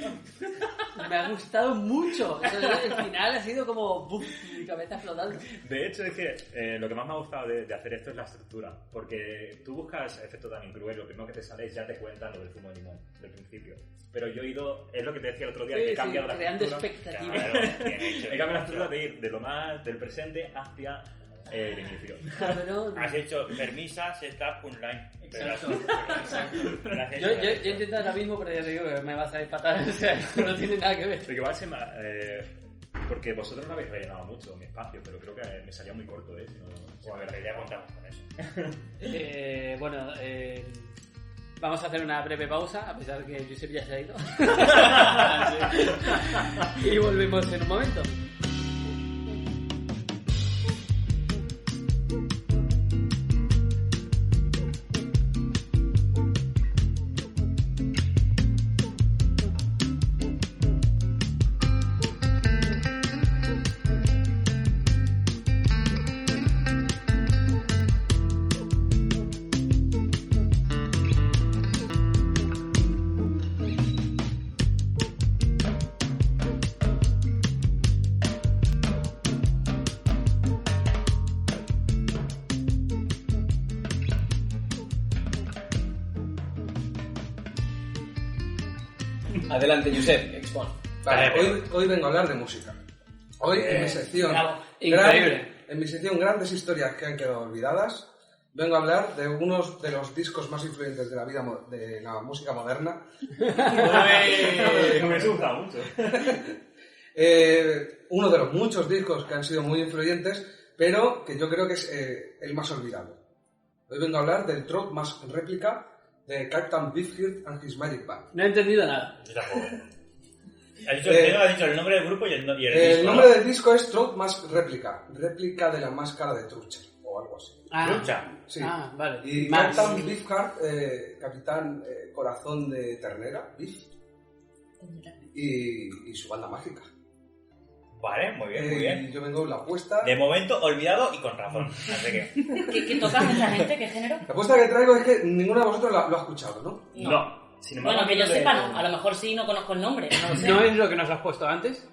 me ha gustado mucho. O sea, el final ha sido como ¡buf! Mi cabeza flotando. De hecho, es que lo que más me ha gustado de hacer esto es la estructura. Porque tú buscas efecto tan cruel, lo primero que te sale es ya te cuentan lo del zumo de limón, del principio. Pero yo he ido, es lo que te decía el otro día, que he cambiado la creando estructura. expectativas. Claro, bien hecho. He cambiado la estructura de ir de lo más del presente hacia el inicio. Cabrón. Has hecho permisa, setup, punchline. Exacto. Yo intento ahora mismo, pero ya te digo que me va a salir fatal. O sea, no tiene nada que ver. Pero igual se me... porque vosotros no habéis rellenado mucho mi espacio, pero creo que me salía muy corto, ¿eh? Si no, A ver, ya contamos con eso. Bueno, vamos a hacer una breve pausa, a pesar que Josep ya se ha ido. Y volvemos en un momento. Adelante, Josep, expon. Vale, hoy vengo a hablar de música. Hoy en mi sección... Bravo, increíble. En mi sección Grandes Historias que han quedado olvidadas, vengo a hablar de unos de los discos más influyentes de la vida de la música moderna. Me gusta mucho. Uno de los muchos discos que han sido muy influyentes, pero que yo creo que es el más olvidado. Hoy vengo a hablar del Trot Mask Replica de Captain Beefheart and His Magic Band. No he entendido nada. Yo tampoco. Ha dicho el nombre del grupo y el disco. El nombre del disco es Trot Mask Replica, réplica de la máscara de Trucha, o algo así. Lucha. Sí. Ah, vale. Y Max. Captain Beefheart, Capitán Corazón de Ternera, Beef, y su banda mágica. Vale, muy bien, muy bien. Y yo vengo en la apuesta. De momento, olvidado y con razón. Así que... ¿Qué toca esta gente? ¿Qué género? La apuesta que traigo es que ninguno de vosotros lo ha escuchado, ¿no? No. Sin embargo, Bueno, que yo sepa, no. A lo mejor sí, no conozco el nombre. No lo sé. ¿No es lo que nos has puesto antes?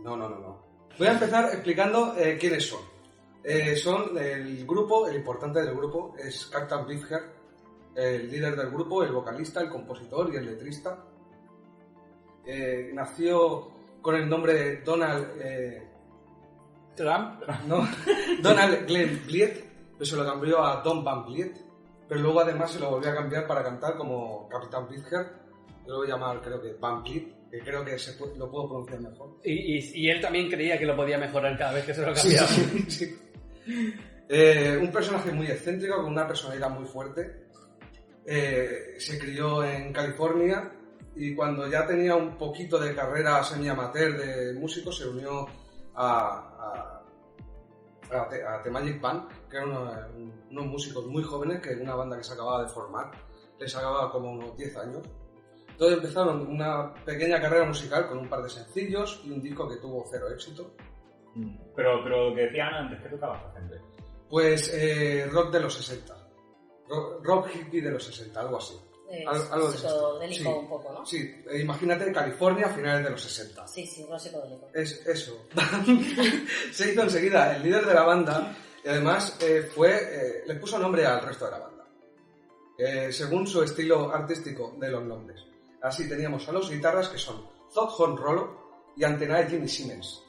No. Voy a empezar explicando quiénes son. Son el grupo, el importante del grupo es Captain Beefheart, el líder del grupo, el vocalista, el compositor y el letrista. Nació con el nombre de Donald... Trump. No, Donald Glenn Bliet, pero se lo cambió a Don Van Bliet, pero luego además se lo volvió a cambiar para cantar como Capitán Beefheart, luego llamar creo que Van Bliet, que creo que lo puedo pronunciar mejor. Y él también creía que lo podía mejorar cada vez que se lo cambiaba. Sí. Un personaje muy excéntrico, con una personalidad muy fuerte. Se crió en California y cuando ya tenía un poquito de carrera semi-amateur de músico se unió a The Magic Band, que eran unos músicos muy jóvenes, que una banda que se acababa de formar, les acababa como unos 10 años. Entonces empezaron una pequeña carrera musical con un par de sencillos y un disco que tuvo 0 éxito. Pero lo que decían antes, ¿qué tocaba esta gente? Pues rock de los 60. Rock hippie de los 60, algo así. Algo de psicodélico sí. un poco, ¿no? Sí, imagínate California a finales de los 60. Sí, rock psicodélico. Es eso. Se hizo enseguida el líder de la banda y además le puso nombre al resto de la banda. Según su estilo artístico de los nombres. Así teníamos a los guitarras que son Zod Horn Rollo y Antenae Jimmy Simmons.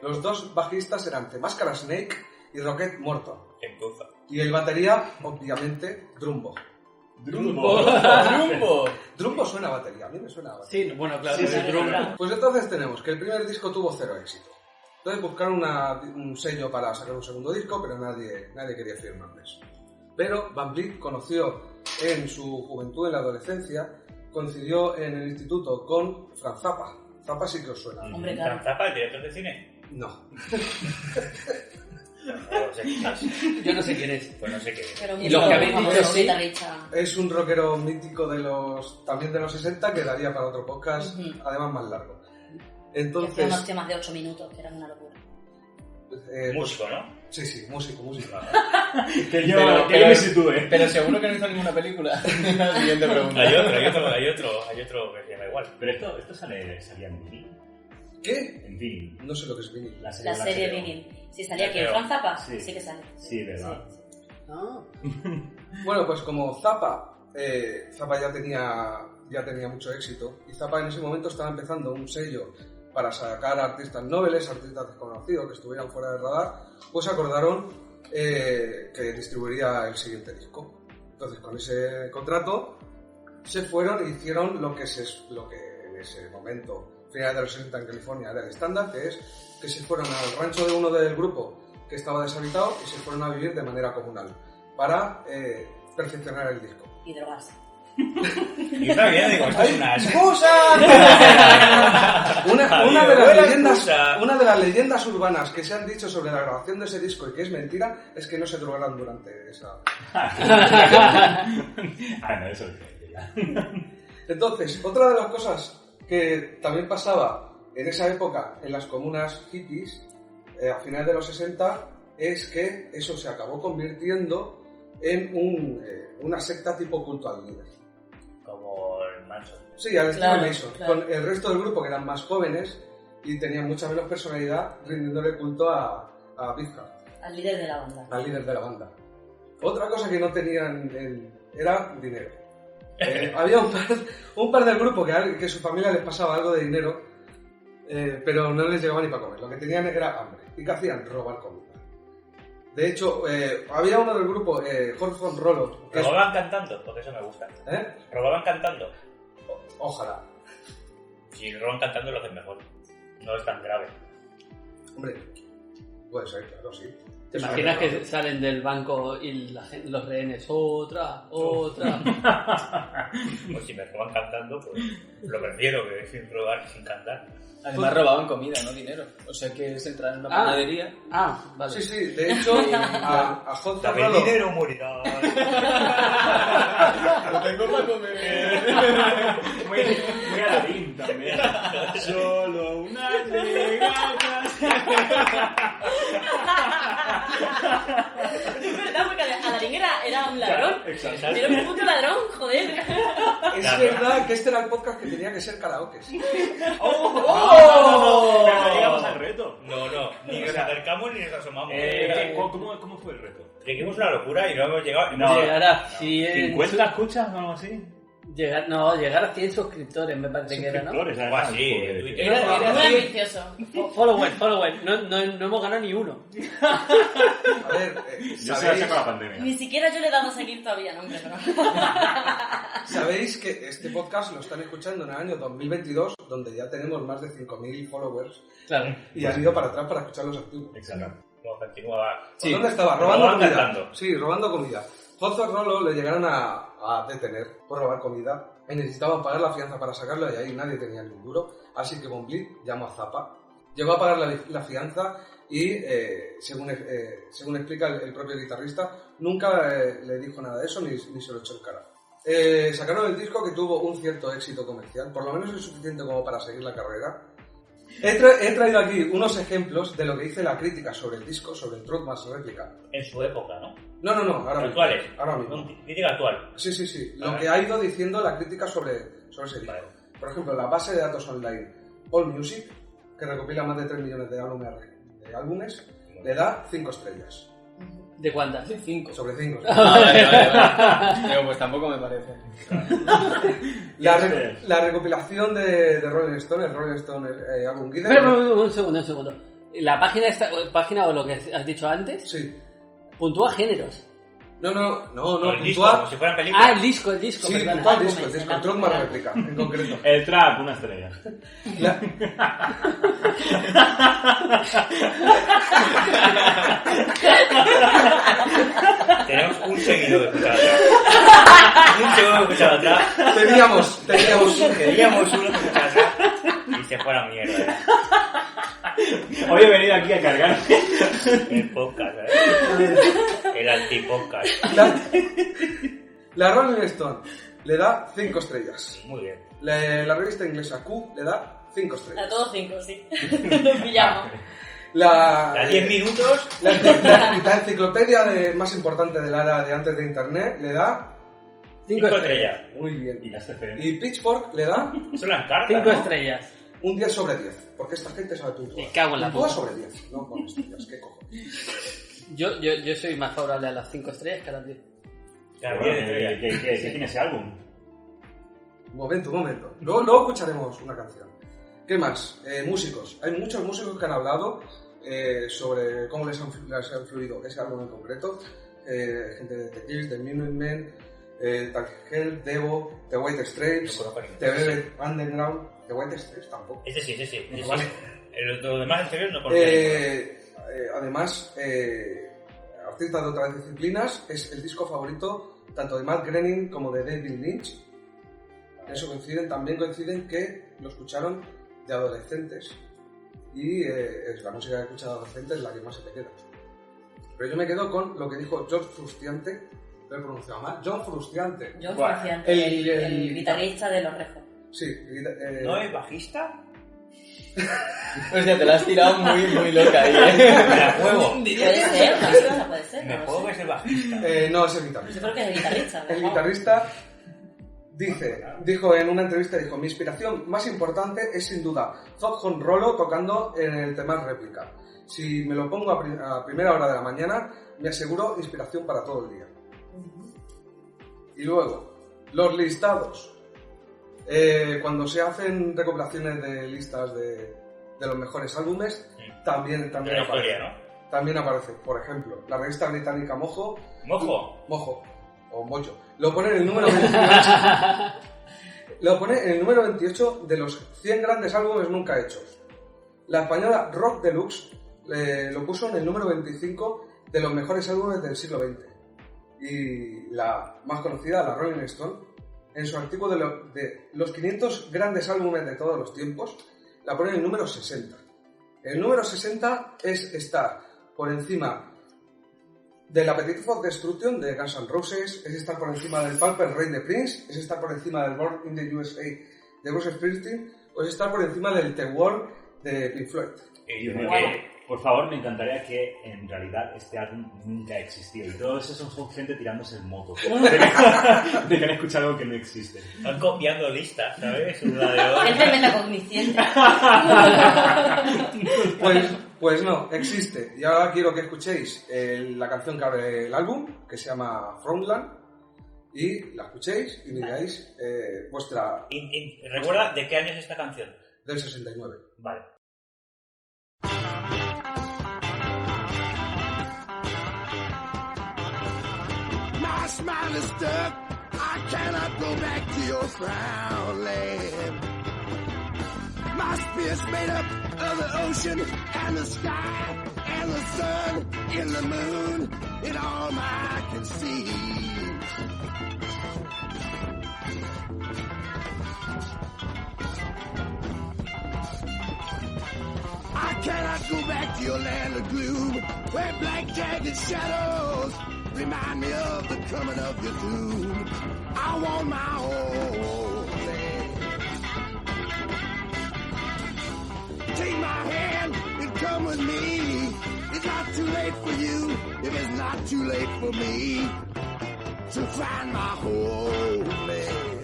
Los dos bajistas eran The Máscara Snake y Rocket Morton. Y el batería, obviamente, Drumbo. Drumbo suena a batería, a mí me suena a batería. Sí, bueno, claro. Sí, el drum. Pues entonces tenemos que el primer disco tuvo 0 éxito. Entonces buscaron un sello para sacar un segundo disco, pero nadie quería firmarles. Pero Van Vliet conoció en su juventud, en la adolescencia, coincidió en el instituto con Frank Zappa. Zappa sí que os suena. Hombre, claro. ¿Frank Zappa, el director de cine? No. No sé quizás. Yo no sé quién es. Pues no sé qué es. Pero Y los que habéis mucho dicho sí. guitarrista. Es un rockero mítico también de los 60 que daría para otro podcast, además más largo. Hacía Entonces, unos temas de 8 minutos, que eran una locura. Músico, ¿no? Sí, músico. Que yo me sitúe. Pero seguro que no hizo ninguna película. La siguiente pregunta. Hay otro que se llama igual. Pero esto salía en vinil. ¿Qué? En vinil. No sé lo que es vinil. La serie Vinil. Si salía aquí en Pero- Fran Zappa, sí. sí que sale. Sí, ¿verdad? Sí. Ah. Bueno, pues como Zappa ya tenía mucho éxito, y Zappa en ese momento estaba empezando un sello para sacar artistas noveles, artistas desconocidos que estuvieran fuera del radar, pues acordaron que distribuiría el siguiente disco. Entonces, con ese contrato se fueron e hicieron lo que en ese momento, finales de los 60 en California, era el estándar, que es que se fueron al rancho de uno del grupo que estaba deshabitado y se fueron a vivir de manera comunal para perfeccionar el disco. Y drogarse. Y está bien, digo, esto es una excusa. Una de las leyendas urbanas que se han dicho sobre la grabación de ese disco y que es mentira es que no se drogaron durante esa... No, eso es mentira. Entonces, otra de las cosas que también pasaba en esa época en las comunas hippies, a finales de los 60, es que eso se acabó convirtiendo en una secta tipo culto al líder. Como el Manson. Sí, al estilo Claro, Mason, claro. con el resto del grupo que eran más jóvenes y tenían mucha menos personalidad, rindiéndole culto a Beefheart, Al líder de la banda. al líder de la banda. Otra cosa que no tenían era dinero. Había un par del grupo que su familia les pasaba algo de dinero, pero no les llegaba ni para comer. Lo que tenían era hambre. ¿Y qué hacían? Robar comida. De hecho, había uno del grupo, Jorge von Rollo. que es- ¿Robaban cantando? Porque eso me gusta. ¿Robaban cantando? Ojalá. Si roban cantando lo hacen mejor. No es tan grave. Hombre, puede ser, claro, sí. ¿Te imaginas que salen del banco y los rehenes? Otra. Pues si me roban cantando, pues lo prefiero que sin robar sin cantar. Además robaban comida, no dinero. O sea que es entrar en una panadería. Sí, Vale. sí, de hecho, a Jorge von Dame Rollo... dinero, morirás. Lo tengo para comer. Muy Aladín también. Solo unas legatas. Es verdad, porque Aladdin era un ladrón. Exacto. Era un puto ladrón, joder. Es verdad que este era el podcast que tenía que ser karaoke. Pero no llegamos al reto. No, ni nos acercamos ni nos asomamos. ¿Cómo fue el reto? Dijimos una locura y no hemos llegado. No. Llegar a 100... ¿50 escuchas o algo así? Llegar a 100 suscriptores, me parece que era, ¿no? Suscriptores, O además, así, joder. Twitter. Era Muy así. ambicioso. Follower. No hemos ganado ni uno. A ver, Yo se la sé con la pandemia. Ni siquiera yo le he dado a seguir todavía, no, hombre, no. sabéis que este podcast lo están escuchando en el año 2022, donde ya tenemos más de 5.000 followers Claro. y han ido para atrás para escuchar los antiguos. Exacto. Como continúa. ¿Por ¿Dónde estaba? Robando Robaban comida. cantando. Sí, robando comida. Jorge Rollo le llegaron a detener por robar comida y necesitaban pagar la fianza para sacarlo y ahí nadie tenía ni un duro. Así que Von Vliet llamó a Zappa, llegó a pagar la fianza y, según explica el propio guitarrista, nunca le dijo nada de eso ni se lo echó en cara. Sacaron el disco que tuvo un cierto éxito comercial, por lo menos es suficiente como para seguir la carrera. He traído aquí unos ejemplos de lo que dice la crítica sobre el disco, sobre el Truth Más Réplica. En su época, ¿no? No, ahora mismo. Actuales. Ahora mismo. Un crítica actual. Sí. Lo Vale. que ha ido diciendo la crítica sobre ese disco. Vale. Por ejemplo, la base de datos online AllMusic, que recopila más de 3 millones de álbumes, le da 5 estrellas. ¿De cuántas? 5. Sobre 5. Vale. Pero pues tampoco me parece. La recopilación de Rolling Stone, el Rolling Stone Album Guide. Espera, un segundo. La página o lo que has dicho antes, Sí. puntúa géneros. No, El disco, puntúa. como si fueran películas. El disco, Sí, perdona. puntúa el álbumes, disco, el el Truth Más álbum. Réplica, en concreto. El trap, una estrella. La- Tenemos un seguido de escuchar atrás. Un segundo de escuchar atrás. Teníamos. Queríamos uno de escuchar atrás. Y se fue a la mierda. Hoy he venido aquí a cargar. El podcast, ¿eh? El antipodcast. La Rolling Stone le da 5 estrellas. Muy bien. La revista inglesa Q le da 5 A estrellas. todos 5, sí. Nos pillamos. A 10 minutos. La enciclopedia más importante de la era de antes de Internet le da 5 estrellas. muy bien. Y las CFN. Y Pitchfork le da Son las cartas. 5 ¿no? estrellas. un 10 sobre 10. Porque esta gente sabe puntuar. Me cago en la Puntúa puta. sobre 10. No con estrellas, qué cojones. Yo soy más favorable a las 5 estrellas que a las 10. Claro, 10 estrellas. ¿Qué tiene ese álbum? Un momento. Luego escucharemos una canción. ¿Qué más? Músicos. Hay muchos músicos que han hablado sobre cómo les ha influido ese álbum en concreto. Gente de The Kills, The Minutemen, Tag Hell, Devo, The White Stripes, No conozco The Velvet Underground, The White Stripes tampoco. Ese sí. Vale. Lo demás anterior no conozco. Además, artistas de otras disciplinas, es el disco favorito tanto de Matt Groening como de David Lynch. Eso también coinciden que lo escucharon de adolescentes y es la música que he escuchado de adolescentes la que más se te queda. Pero yo me quedo con lo que dijo George Frusciante, lo he pronunciado mal, John Frusciante. John Bueno, Frusciante, el guitarrista de Los Rejos. Sí, ¿No es bajista? Hostia, te la has tirado muy loca ahí, Me la juego. Puede ser, una cosa puede ser. Me no juego lo que sé. es el bajista. no, es el Yo guitarrista. creo que es el guitarrista. El ¿no? guitarrista dijo en una entrevista, mi inspiración más importante es sin duda Zoghorn Rollo tocando en el tema réplica. Si me lo pongo a primera hora de la mañana, me aseguro inspiración para todo el día. Y luego, los listados. Cuando se hacen recopilaciones de listas de los mejores álbumes, también De la aparece. historia, ¿no? También aparece, por ejemplo, la revista británica Mojo, Mojo. o Mojo, lo pone en el número 28. Lo pone en el número 28 de los 100 grandes álbumes nunca hechos. La española Rock Deluxe lo puso en el número 25 de los mejores álbumes del siglo XX. Y la más conocida, la Rolling Stone, en su artículo de los 500 grandes álbumes de todos los tiempos, la pone en el número 60. El número 60 es estar por encima del Appetite for Destruction de Guns N' Roses, es estar por encima del Purple Rain de Prince, es estar por encima del Born in the USA de Bruce Springsteen, o es estar por encima del The Wall de Pink Floyd. Por favor, me encantaría que en realidad este álbum nunca existió y todos esos son gente tirándose el moco de que han escuchado algo que no existe. Están copiando listas, ¿sabes? Una de otra. Es tremenda cognición. Pues no, existe. Y ahora quiero que escuchéis la canción que abre el álbum, que se llama Frontland, y la escuchéis y me digáis vuestra... Recuerda de qué año es esta canción. del 69. Vale. My smile is stuck. I cannot go back to your frown land. My spirit's made up of the ocean and the sky and the sun and the moon and all I can see. I cannot go back to your land of gloom where black jagged shadows remind me of the coming of your doom. I want my own land. Take my hand and come with me. It's not too late for you if it's not too late for me to find my homeland.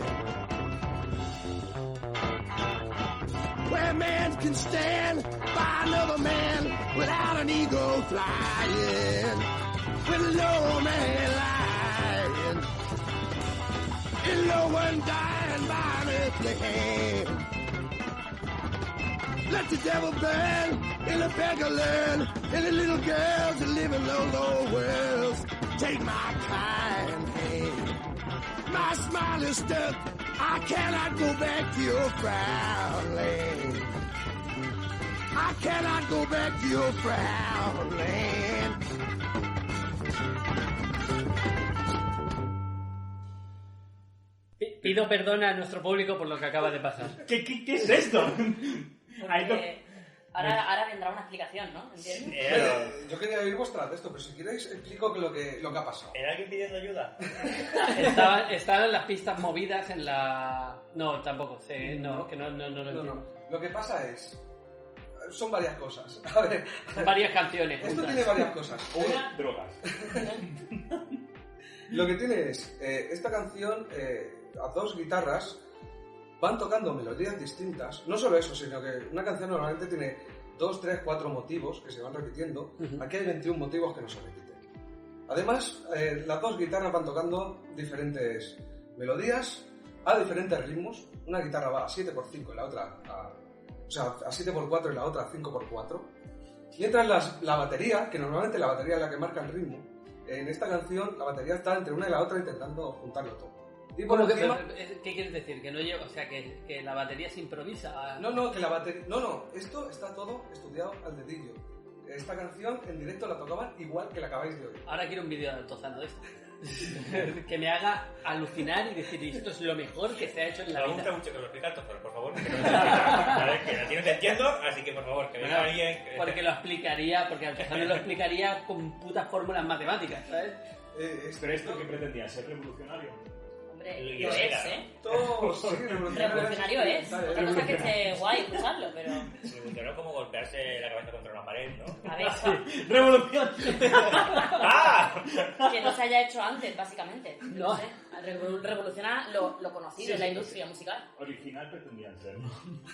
Where man can stand by another man without an ego flying, with no man lying, and no one dying by an earthly hand. Let the devil burn, and the beggar learn, and the little girls that live in those old worlds take my kind hand. My smile is stuck. I cannot go back to your proud land. I cannot go back to your proud land. Pido perdón a nuestro público por lo que acaba de pasar. ¿Qué es esto? Porque ahora vendrá una explicación, ¿no? ¿Entiendes? Yo quería oír vuestra de esto, pero si queréis explico lo que ha pasado. ¿Era alguien pidiendo ayuda? Estaban las pistas movidas en la... No, tampoco. No, que no lo entiendo. No. Lo que pasa es... son varias cosas. A ver, Varias canciones. esto juntas. tiene varias cosas. Una, drogas. Lo que tiene es, esta canción, a dos guitarras van tocando melodías distintas. No solo eso, sino que una canción normalmente tiene 2, 3, 4 motivos que se van repitiendo. Aquí hay 21 motivos que no se repiten. Además, las dos guitarras van tocando diferentes melodías a diferentes ritmos. Una guitarra va a 7x5 y la otra a 7x4 y la otra a 5x4. Mientras la batería, que normalmente la batería es la que marca el ritmo, en esta canción la batería está entre una y la otra intentando juntarlo todo. Y por Bueno, encima... ¿qué quieres decir? Que no lleva, o sea, que la batería se improvisa. No, que la batería... No, esto está todo estudiado al dedillo. Esta canción en directo la tocaban igual que la acabáis de oír. Ahora quiero un vídeo de Altozano de esto. Que me haga alucinar y decir, esto es lo mejor que se ha hecho en la Me gusta vida. mucho que lo explique Altozano, por favor. Que no te ¿vale? Que a ti no te entiendo, así que por favor, que venga alguien... Porque lo explicaría, porque Altozano lo explicaría con putas fórmulas matemáticas, ¿sabes? Pero esto que pretendía, ser revolucionario. Hombre, Y lo era, es, ¿eh? Todo sí, Revolucionario es. Otra cosa que esté guay escucharlo, pero... Me funcionó como golpearse la cabeza contra una pared, ¿no? A ver, ¡Revolución! ¡Ah! que no se haya hecho antes, básicamente. No. sé. Revoluciona lo conocido en la industria musical. Original pretendían ser, ¿no?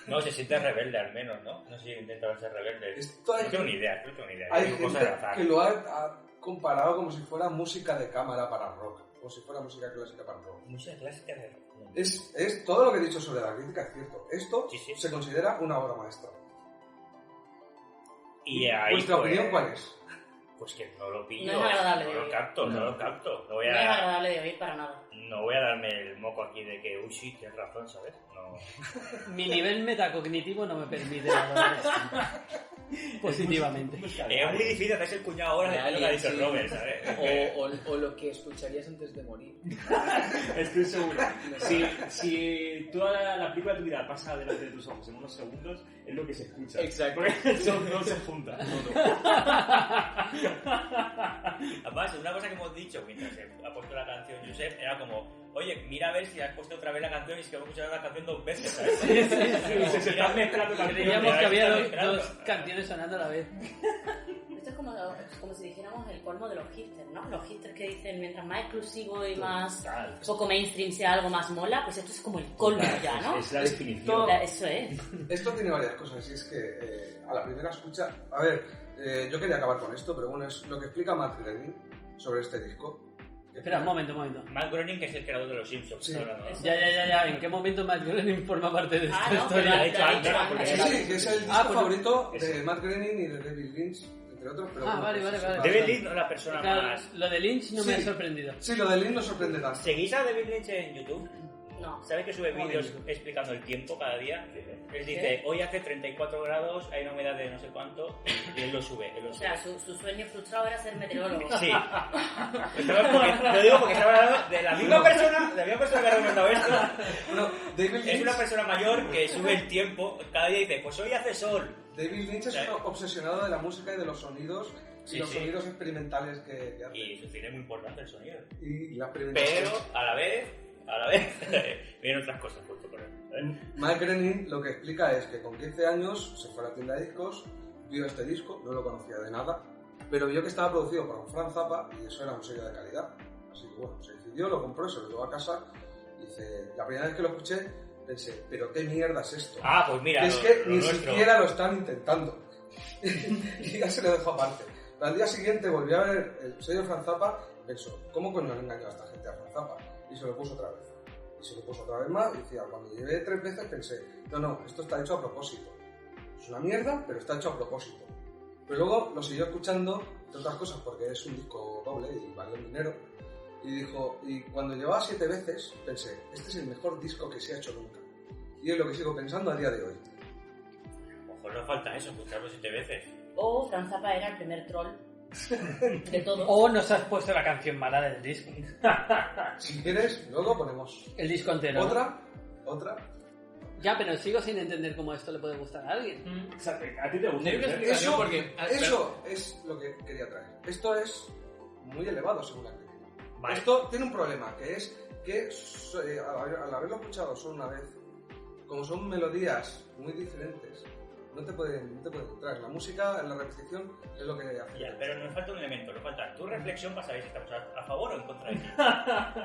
No, se siente rebelde al menos, ¿no? No sé si intentaban ser rebeldes. Esto hay- No tengo ni idea, no tengo ni idea. Hay Digo cosas gente al azar. que lo ha comparado como si fuera música de cámara para rock, como si fuera música clásica para rock. Música clásica de rock. Es todo lo que he dicho sobre la crítica es cierto. Esto Sí, sí. se considera una obra maestra. Y ahí, ¿Vuestra pues, opinión cuál es? Pues que no lo pillo. No es agradable No de lo oír. capto, no lo capto. No voy No es a... agradable de oír para nada. No voy a darme el moco aquí de que, uy, sí, tienes razón, ¿sabes? No. Mi nivel metacognitivo no me permite valorar esto positivamente. Es muy difícil hacerse el cuñado ahora de lo que ha dicho Sí. Robert, ¿sabes? O lo que escucharías antes de morir. Estoy seguro. Si toda la película de tu vida pasa delante de tus ojos en unos segundos, es lo que se escucha. Exacto. Porque eso no se junta. Además, una cosa que hemos dicho mientras se ha puesto la canción Josep era como, oye, mira a ver si has puesto otra vez la canción y si hemos escuchado la canción 2 veces, ¿sabes? Se están mezclando canciones. Creíamos que había Esperando. dos canciones sonando a la vez. Esto es como si dijéramos el colmo de los hipsters, ¿no? Los hipsters que dicen, mientras más exclusivo y más poco mainstream sea algo más mola, pues esto es como el colmo ya, ¿no? Es la definición. Eso es. Esto tiene varias cosas, y es que a la primera escucha... A ver, yo quería acabar con esto, pero bueno, es lo que explica Matt Groening sobre este disco. Espera, un momento. Matt Groening, que es el creador de los Simpsons. Sí. ¿no? ¿no? Ya. ¿En qué momento Matt Groening forma parte de esta Ah, no, historia? pero ha dicho antes, dicho porque Sí, antes. sí, que es el disco pues- favorito de Matt Groening y de David Lynch, entre otros. Pero Ah, bueno, vale. pues, David Lynch no es la persona Claro, más... lo de Lynch no me ha Sí. sorprendido. Sí, lo de Lynch nos sorprende tanto. ¿Seguís a David Lynch en YouTube? No. ¿Sabes que sube vídeos explicando el tiempo cada día? Él dice, hoy hace 34 grados, hay una humedad de no sé cuánto, y él lo sube. O sea, su sueño frustrado era ser meteorólogo. Sí. Lo digo porque estaba hablando de la misma persona que ha argumentado esto. Bueno, David Es Lynch, una persona mayor que sube el tiempo cada día y dice, pues hoy hace sol. David Lynch es Sí. un obsesionado de la música y de los sonidos y Sí, los sí. sonidos experimentales que hace. Y su cine es muy importante el sonido. Y la experimentación. Pero a la vez, vienen otras cosas justo por él. Matt Groening lo que explica es que con 15 años se fue a la tienda de discos, vio este disco, no lo conocía de nada, pero vio que estaba producido por un Frank Zappa y eso era un sello de calidad. Así que bueno, se decidió, lo compró, se lo llevó a casa y dice, la primera vez que lo escuché pensé, pero qué mierda es esto. Ah, pues mira, que es lo- que lo ni nuestro. siquiera lo están intentando. Y ya se lo dejó aparte. Pero al día siguiente volvió a ver el sello de Frank Zappa y pensó, ¿cómo coño han engañado a esta gente a Frank Zappa? Y se lo puso otra vez. Y se lo puso otra vez más y decía, cuando llevé 3 veces pensé, no, esto está hecho a propósito. Es una mierda, pero está hecho a propósito. Pero luego lo siguió escuchando, entre otras cosas, porque es un disco doble y vale un dinero. Y dijo, y cuando llevaba 7 veces pensé, este es el mejor disco que se ha hecho nunca. Y es lo que sigo pensando a día de hoy. Ojo, no falta eso, escucharlo 7 veces. O Frank Zappa era el primer troll de todo. O nos has puesto la canción mala del disco. Si quieres, luego ponemos El disco entero. ¿no? otra. Ya, pero sigo sin entender cómo esto le puede gustar a alguien. O sea, a ti te gusta. No hay una ¿eh? explicación Eso, porque... eso es lo que quería traer. Esto es muy elevado según la crítica. Vale. Esto tiene un problema, que es que al haberlo escuchado solo una vez, como son melodías muy diferentes, no te puede entrar. La música, la repetición, es lo que hace. Ya, pero nos falta un elemento, nos falta tu reflexión para saber si estamos a favor o en contra de ti.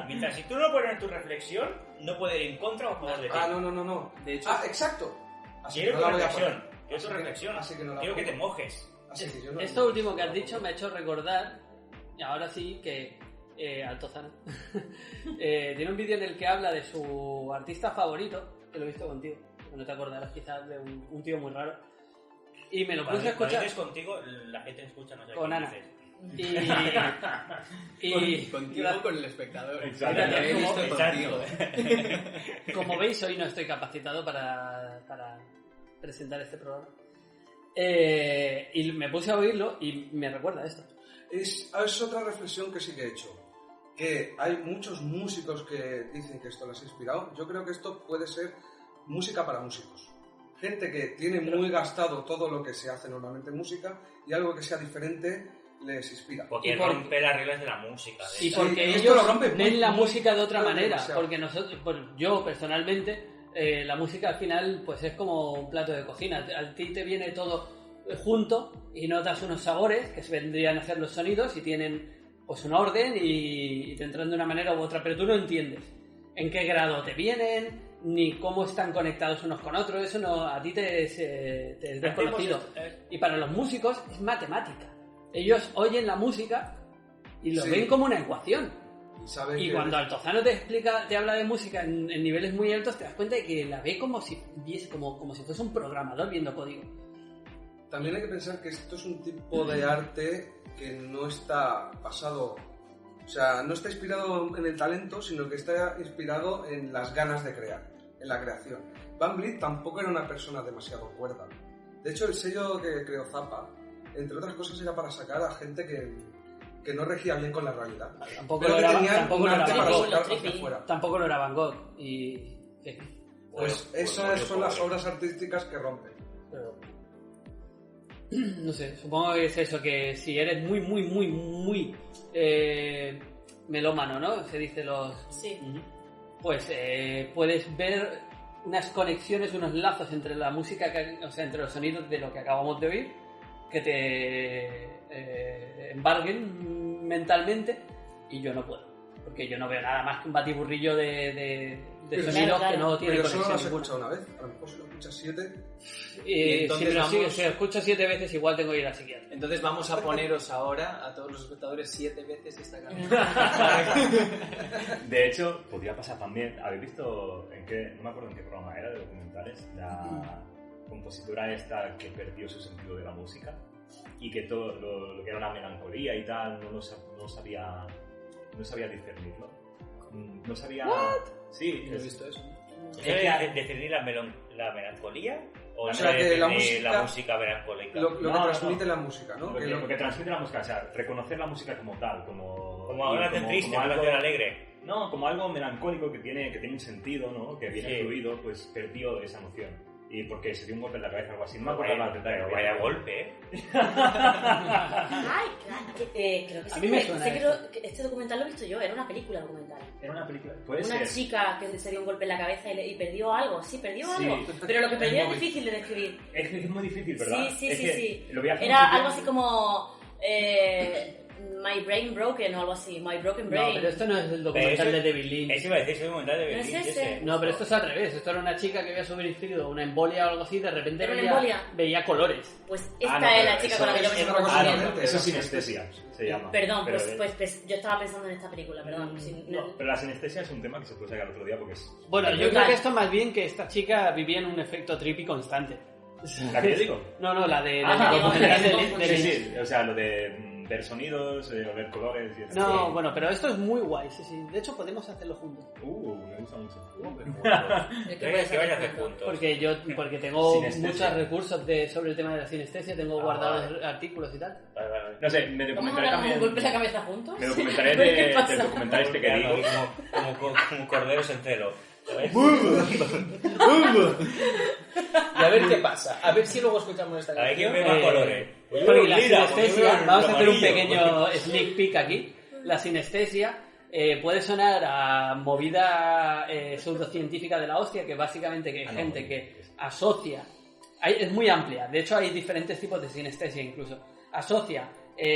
Mientras si tú no pones tu reflexión, no puedes ir en contra o a favor de ti. No. De hecho, Exacto. Así Quiero que no tu la voy a reflexión, poner. quiero tu Así que- reflexión, así que no la quiero que pongo. te mojes. Así que yo no- esto último que has dicho me ha hecho recordar, y ahora sí, que Altozano tiene un vídeo en el que habla de su artista favorito, que lo he visto contigo, que no te acordarás quizás de un tío muy raro, y me lo puse a Cuando escuchar dices contigo, la gente escucha, no sé con qué Ana. dices. Y Contigo con el espectador. Exacto. Mira, te he visto Exacto. contigo. como veis, hoy no estoy capacitado para presentar este programa. Y me puse a oírlo y me recuerda a esto. Es otra reflexión que sí que he hecho. Que hay muchos músicos que dicen que esto les ha inspirado. Yo creo que esto puede ser música para músicos. Gente que tiene muy gastado todo lo que se hace normalmente en música y algo que sea diferente les inspira. Porque Y por- rompe las reglas de la música. de Y hecho. porque esto ellos lo rompe muy, ven la muy, música de otra muy manera. demasiado. Porque nosotros, pues, yo personalmente, la música al final pues es como un plato de cocina. A ti te viene todo junto y notas unos sabores que se vendrían a ser los sonidos y tienen pues una orden y te entran de una manera u otra, pero tú no entiendes en qué grado te vienen ni cómo están conectados unos con otros. Eso no, a ti te es desconocido. Y para los músicos es matemática. Ellos oyen la música y lo Sí. ven como una ecuación. Y saben Y que- cuando Altozano te habla de música en niveles muy altos, te das cuenta de que la ve como si fuese un programador viendo código. También hay que pensar que esto es un tipo de arte que no está basado, o sea, no está inspirado en el talento, sino que está inspirado en las ganas de crear, en la creación. Van Vliet tampoco era una persona demasiado cuerda. De hecho, el sello que creó Zappa, entre otras cosas, era para sacar a gente que no regía bien con la realidad. Tampoco Pero lo que era, tenía tampoco un lo era arte Van para Gogh. sacar Trippy. hacia afuera. Tampoco lo era Van Gogh. Y Pues esas son las obras artísticas que rompen. pero, no sé, supongo que es eso, que si eres muy melómano, ¿no? Se dice los... Sí. Pues puedes ver unas conexiones, unos lazos entre la música, o sea, entre los sonidos de lo que acabamos de oír, que te embarguen mentalmente, y yo no puedo, porque yo no veo nada más que un batiburrillo de Pero sonidos claro, que no tiene Pero solo lo conexión has ninguna. escuchado una vez, a lo mejor si lo escuchas 7. Y entonces si me lo vamos- sigue, si lo escucho 7 veces, igual tengo que ir a psiquiatra. Entonces vamos a poneros ahora a todos los espectadores 7 veces esta canción. De hecho, podría pasar también. ¿Habéis visto no me acuerdo en qué programa era de documentales, la compositora esta que perdió su sentido de la música y que todo lo que era una melancolía y tal no sabía discernirlo? No sabía. Sí, ¿No he visto eso? ¿Es definir la melancolía? ¿O O no sea, que definir la la música- música melancólica? Lo que No, transmite no. la música, ¿no? Lo que transmite la música, o sea, reconocer la música como tal, Como ahora de triste, como una algo, canción alegre. no, como algo melancólico que tiene un sentido, ¿no? Que viene Sí. fluido, pues perdió esa noción. Y porque se dio un golpe en la cabeza o algo así, no me acuerdo Vaya, más detalles. pero vaya golpe, ¿eh? Ay, claro. Creo que A sí. mí me suena Que este documental lo he visto yo, era una película documental. Era una película, puede Una ser. chica que se dio un golpe en la cabeza y perdió algo. Sí, perdió Sí. algo. Pero lo que perdió es móvil. difícil de describir. Es muy difícil, ¿verdad? Sí, Es sí, que sí. Lo vi hace Era mucho algo tiempo. así como My Brain Broken o algo así. My Broken No, Brain. pero esto no es el documental Pero de David Lynch. Eso iba a decir, ese documental de ¿No es Berlín, ese? No, pero esto es al revés. Esto era una chica que había sufrido una embolia o algo así, de repente ¿Era una embolia? veía colores. Pues esta no, es pero la chica eso con la que yo es me otra estoy cosa confundiendo. diferente. Eso es sinestesia, se llama. Perdón, Pero pues yo estaba pensando en esta película, perdón. No, pero la sinestesia es un tema que se puede sacar otro día porque es... Bueno, yo Brutal. creo que esto más bien que esta chica vivía en un efecto trippy constante. ¿La que yo digo? No, la de Ah, la documental de Sí, Lynch. sí, o sea, lo de ver sonidos, oler colores y eso. No, bueno, pero esto es muy guay, sí. De hecho, podemos hacerlo juntos. Me gusta mucho. ¿Qué vais a hacer juntos? Porque tengo Sinestesia. muchos recursos sobre el tema de la sinestesia, tengo guardados artículos y tal. Vale, vale. No sé, me ¿Vamos a documentaré hablar de un golpe en la también... cabeza juntos? Me documentaré ¿Qué pasa? del documental este que digo. Como corderos en celo. ¿Sabes? Y a ver qué pasa. A ver si luego escuchamos esta A ver quién canción. ve más colores. Porque la Mira, sinestesia, pues, vamos a hacer un amarillo. pequeño sneak peek aquí. La sinestesia puede sonar a movida pseudocientífica de la hostia, que básicamente que hay gente que asocia es muy amplia. De hecho, hay diferentes tipos de sinestesia incluso. Asocia,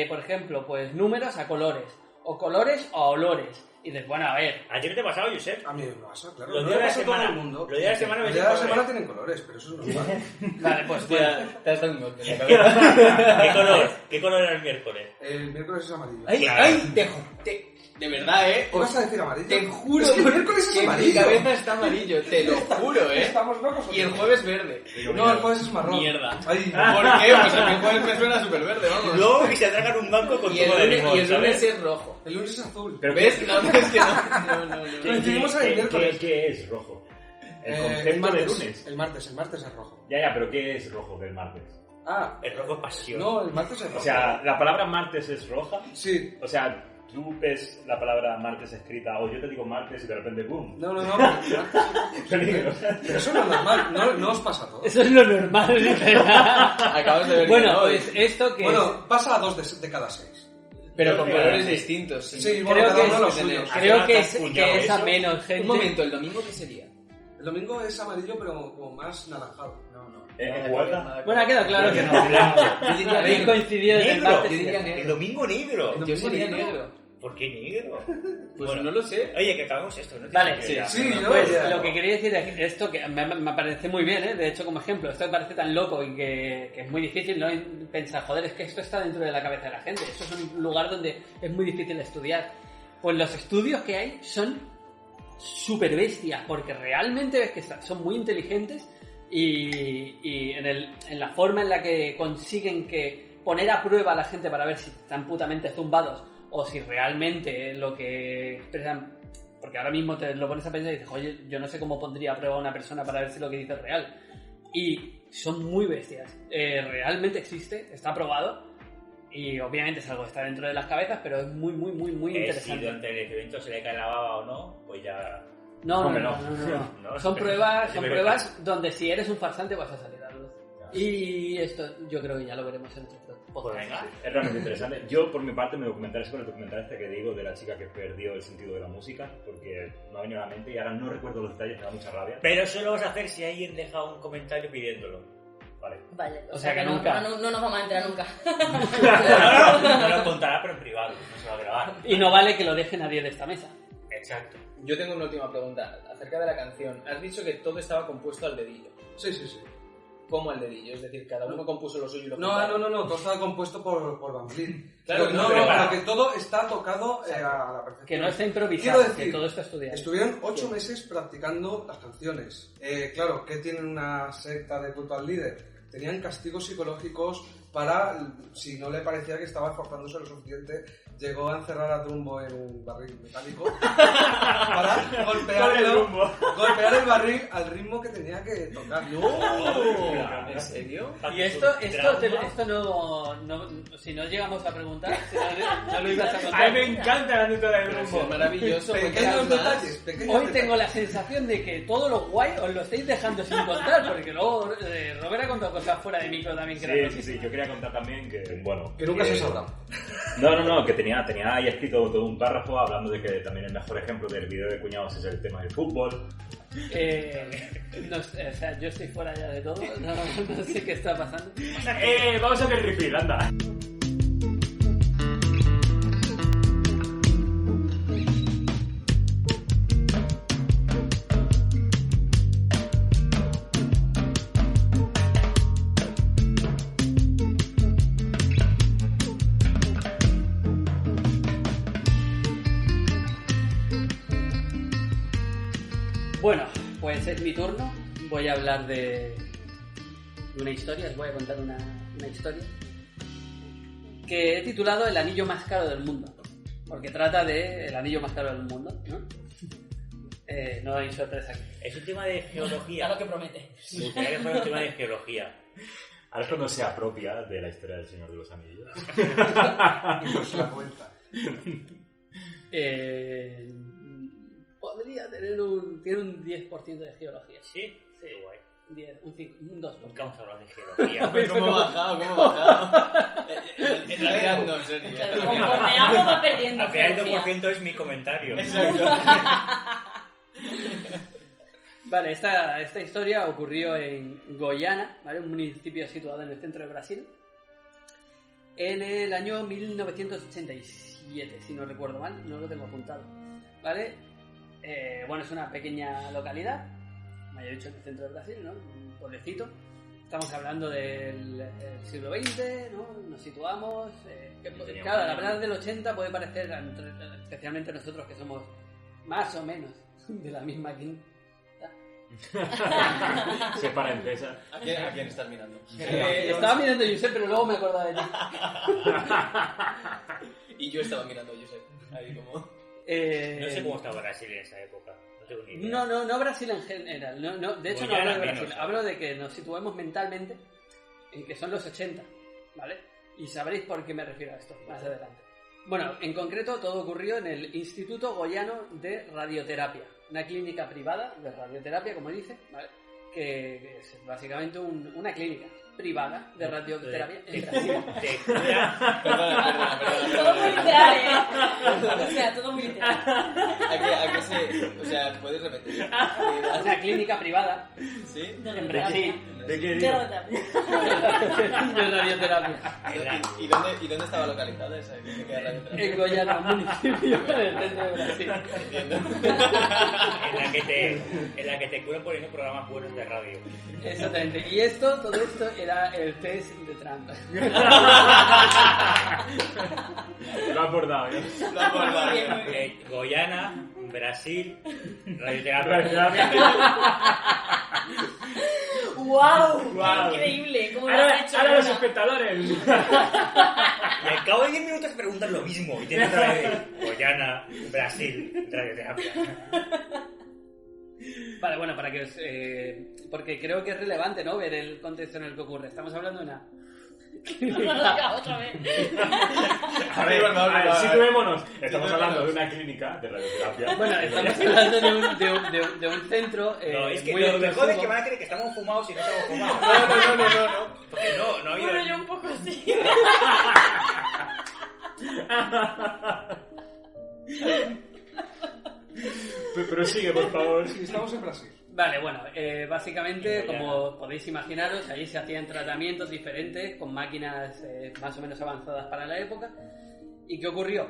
por ejemplo, pues números a colores, o colores a olores. Y dices, bueno, a ver. ¿A ti no te ha pasado, Josep? A mí me pasa, claro. Los No días le de la pasa a todo semana. el mundo. Los días de la semana Los ves días de la colores. semana tienen colores, pero eso es normal. Vale, pues bueno. Te has dado un golpe en la cabeza. ¿Qué color era el miércoles? El miércoles es amarillo. ¡Ay, Claro. ay! De verdad, ¿Qué vas a decir amarillo? Te juro Es que el miércoles es que mi amarillo. cabeza está amarillo, te lo juro, Estamos locos. Y el jueves verde. No, el jueves es marrón. Mierda. Ay, ¿Por qué? Pues a mí el jueves me suena súper verde, vamos. Luego que se tragan un banco con Y el zumo de lunes, limón, y el lunes ¿sabes? es rojo. el lunes es azul. Pero ¿Ves? No, es que no. No. Coincidimos en el miércoles. ¿Qué es rojo? El El concepto de martes. lunes. El martes es rojo. Ya, pero ¿qué es rojo del martes? Ah, El rojo es pasión. no, el martes es rojo. O sea, ¿la palabra martes es roja? Sí. O sea, tú ves la palabra martes escrita, o yo te digo martes y de repente ¡boom! No, pero eso no es normal, no os pasa a todos. Eso es lo normal. Acabas de ver que Bueno, no, pues esto que Bueno, pasa a 2 de cada 6. pero con colores distintos. Sí, bueno, creo cada que uno es- los suyos. creo que ¿Has puñado es a eso? menos gente. Un momento, ¿el domingo qué sería? El domingo es amarillo, pero como más naranjado. No. ¿Huerta? Bueno, ha quedado claro que no. Yo diría Habéis negro. coincidido en el Negro. martes. Yo diría El negro. domingo negro. Yo sería negro. ¿Por qué negro? Pues Bueno, no lo sé. Oye, que acabemos esto. ¿No? Vale, Sí. Sí, yo Pues ya- lo que quería decir es que esto que me parece muy bien, ¿eh? De hecho, como ejemplo, esto me parece tan loco y que es muy difícil no pensar, joder, es que esto está dentro de la cabeza de la gente. Esto es un lugar donde es muy difícil estudiar. Pues los estudios que hay son súper bestias, porque realmente ves que son muy inteligentes y en la forma en la que consiguen que poner a prueba a la gente para ver si están putamente zumbados o si realmente lo que expresan. Porque ahora mismo te lo pones a pensar y dices, oye, yo no sé cómo pondría a prueba a una persona para ver si lo que dice es real. Y son muy bestias. Realmente existe, está probado. Y obviamente es algo que está dentro de las cabezas, pero es muy Si interesante. durante el evento se le cae la baba o no, pues ya... No. No. Son pruebas Sí, pero- pruebas donde si eres un farsante vas a salir a la luz. Y esto yo creo que ya lo veremos en otro Pues podcast. venga. Es realmente interesante. Yo, por mi parte, me documentaré sobre el documental este que digo de la chica que perdió el sentido de la música, porque no ha venido a la mente y ahora no recuerdo los detalles, me da mucha rabia. Pero eso lo vas a hacer si alguien deja un comentario pidiéndolo. Vale. Vale, O sea que nunca. No nos vamos a enterar nunca. No lo contará, pero en privado, no se va a grabar. Y no vale que lo deje nadie de esta mesa. Exacto. Yo tengo una última pregunta acerca de la canción. Has dicho que todo estaba compuesto al dedillo. Sí. ¿Cómo al dedillo? Es decir, cada uno compuso lo suyo y lo No, juntaron. no, todo está compuesto por Van Vliet. Claro, Pero no, pero pero- que todo está tocado a la perfección. Que no está improvisado, Quiero decir, que todo está estudiado. Estuvieron 8 meses practicando las canciones. Claro, ¿qué tienen una secta de culto al líder? Tenían castigos psicológicos para, si no le parecía que estaba esforzándose lo suficiente, llegó a encerrar a Trumbo en un barril metálico para golpear el barril al ritmo que tenía que tocar. ¿En serio? Y esto no, si no llegamos a preguntar, si no lo ibas a contar. encanta la nota del Pero sí, es maravilloso. Pequeños cuéntanos detalles, más. pequeños Hoy detalles. tengo la sensación de que todo lo guay os lo estáis dejando sin contar, porque luego Robert ha contado cosas fuera de micro también que eran Sí. Yo quería contar también que, bueno... Que nunca se sabrá. No, que tenía ahí escrito todo un párrafo hablando de que también el mejor ejemplo del video de cuñados es el tema del fútbol. No sé, o sea, yo estoy fuera ya de todo, no sé qué está pasando. Vamos a hacer refill, anda. Bueno, pues es mi turno. Voy a hablar de una historia, os voy a contar una historia que he titulado El anillo más caro del mundo, porque trata de el anillo más caro del mundo, ¿no? No hay sorpresa aquí. Es un tema de geología. Ya lo que promete. Me gustaría que fuera un tema de geología. Ahora es cuando se apropia de la historia del Señor de los Anillos. Y nos la cuenta. Podría tener tiene un 10% de geología. ¿Sí? Sí, guay. 10, un 2%. Nunca hemos hablado de geología. ¿Cómo ha bajado? En realidad no, en serio. Conforme algo va perdiendo. Al final el geología. 2% es mi comentario. Exacto. Vale, esta historia ocurrió en Goiânia, ¿vale? Un municipio situado en el centro de Brasil, en el año 1987, si no recuerdo mal, no lo tengo apuntado, ¿vale? Bueno, es una pequeña localidad, me había dicho en el centro de Brasil, ¿no? Un pueblecito. Estamos hablando del siglo XX, ¿no? Nos situamos... claro, la verdad del 80 puede parecer, especialmente nosotros que somos más o menos de la misma quinta. Se para empresa. ¿A quién estás mirando? Estaba mirando a Josep, pero luego me acordaba de ti. Y yo estaba mirando a Josep. Ahí como... No sé cómo estaba Brasil en esa época. No tengo ni idea. No Brasil en general. No, de hecho, no hablo de Brasil. Hablo de que nos situemos mentalmente en que son los 80, ¿vale? Y sabréis por qué me refiero a esto más adelante. Bueno, en concreto todo ocurrió en el Instituto Goiano de Radioterapia, una clínica privada de radioterapia, como dice, ¿vale? Que es básicamente una clínica privada de radioterapia en Brasil. Perdona. Todo muy literal, ¿eh? O sea, todo muy literal. ¿A qué se...? O sea, ¿puedes repetir? Es una clínica privada ¿Sí? en Brasil ¿De qué De digo? radioterapia. de radioterapia. ¿Y dónde estaba localizada esa clínica de radioterapia? En Goiânia, un municipio en el centro de Brasil. Entiendo. En la que te curan poniendo programas buenos de radio. Exactamente. Y todo esto era el test de Trump. Lo ha abordado, ¿eh? Lo ha acordado. Goiânia, Brasil, radioterapia. Radioterapia. ¡Wow! Guau. Increíble. ¿Cómo lo has hecho? Ahora los Ana? espectadores. Y al cabo de 10 minutos preguntan lo mismo. Y tienes otra vez Goiânia, Brasil, radioterapia. Vale, bueno, para que os... porque creo que es relevante, ¿no? Ver el contexto en el que ocurre. Estamos hablando de una... Otra vez. A ver, situémonos. Estamos hablando de una clínica de radioterapia. Bueno, estamos hablando de un centro No, es que muy lo mejor es exclusivo. que van a creer que estamos fumados y no estamos fumados. No. Porque no ha habido... Bueno, yo un poco así. Pero sigue, por favor. Sí, estamos en Brasil. Vale, bueno, básicamente, como podéis imaginaros, allí se hacían tratamientos diferentes con máquinas más o menos avanzadas para la época. ¿Y qué ocurrió?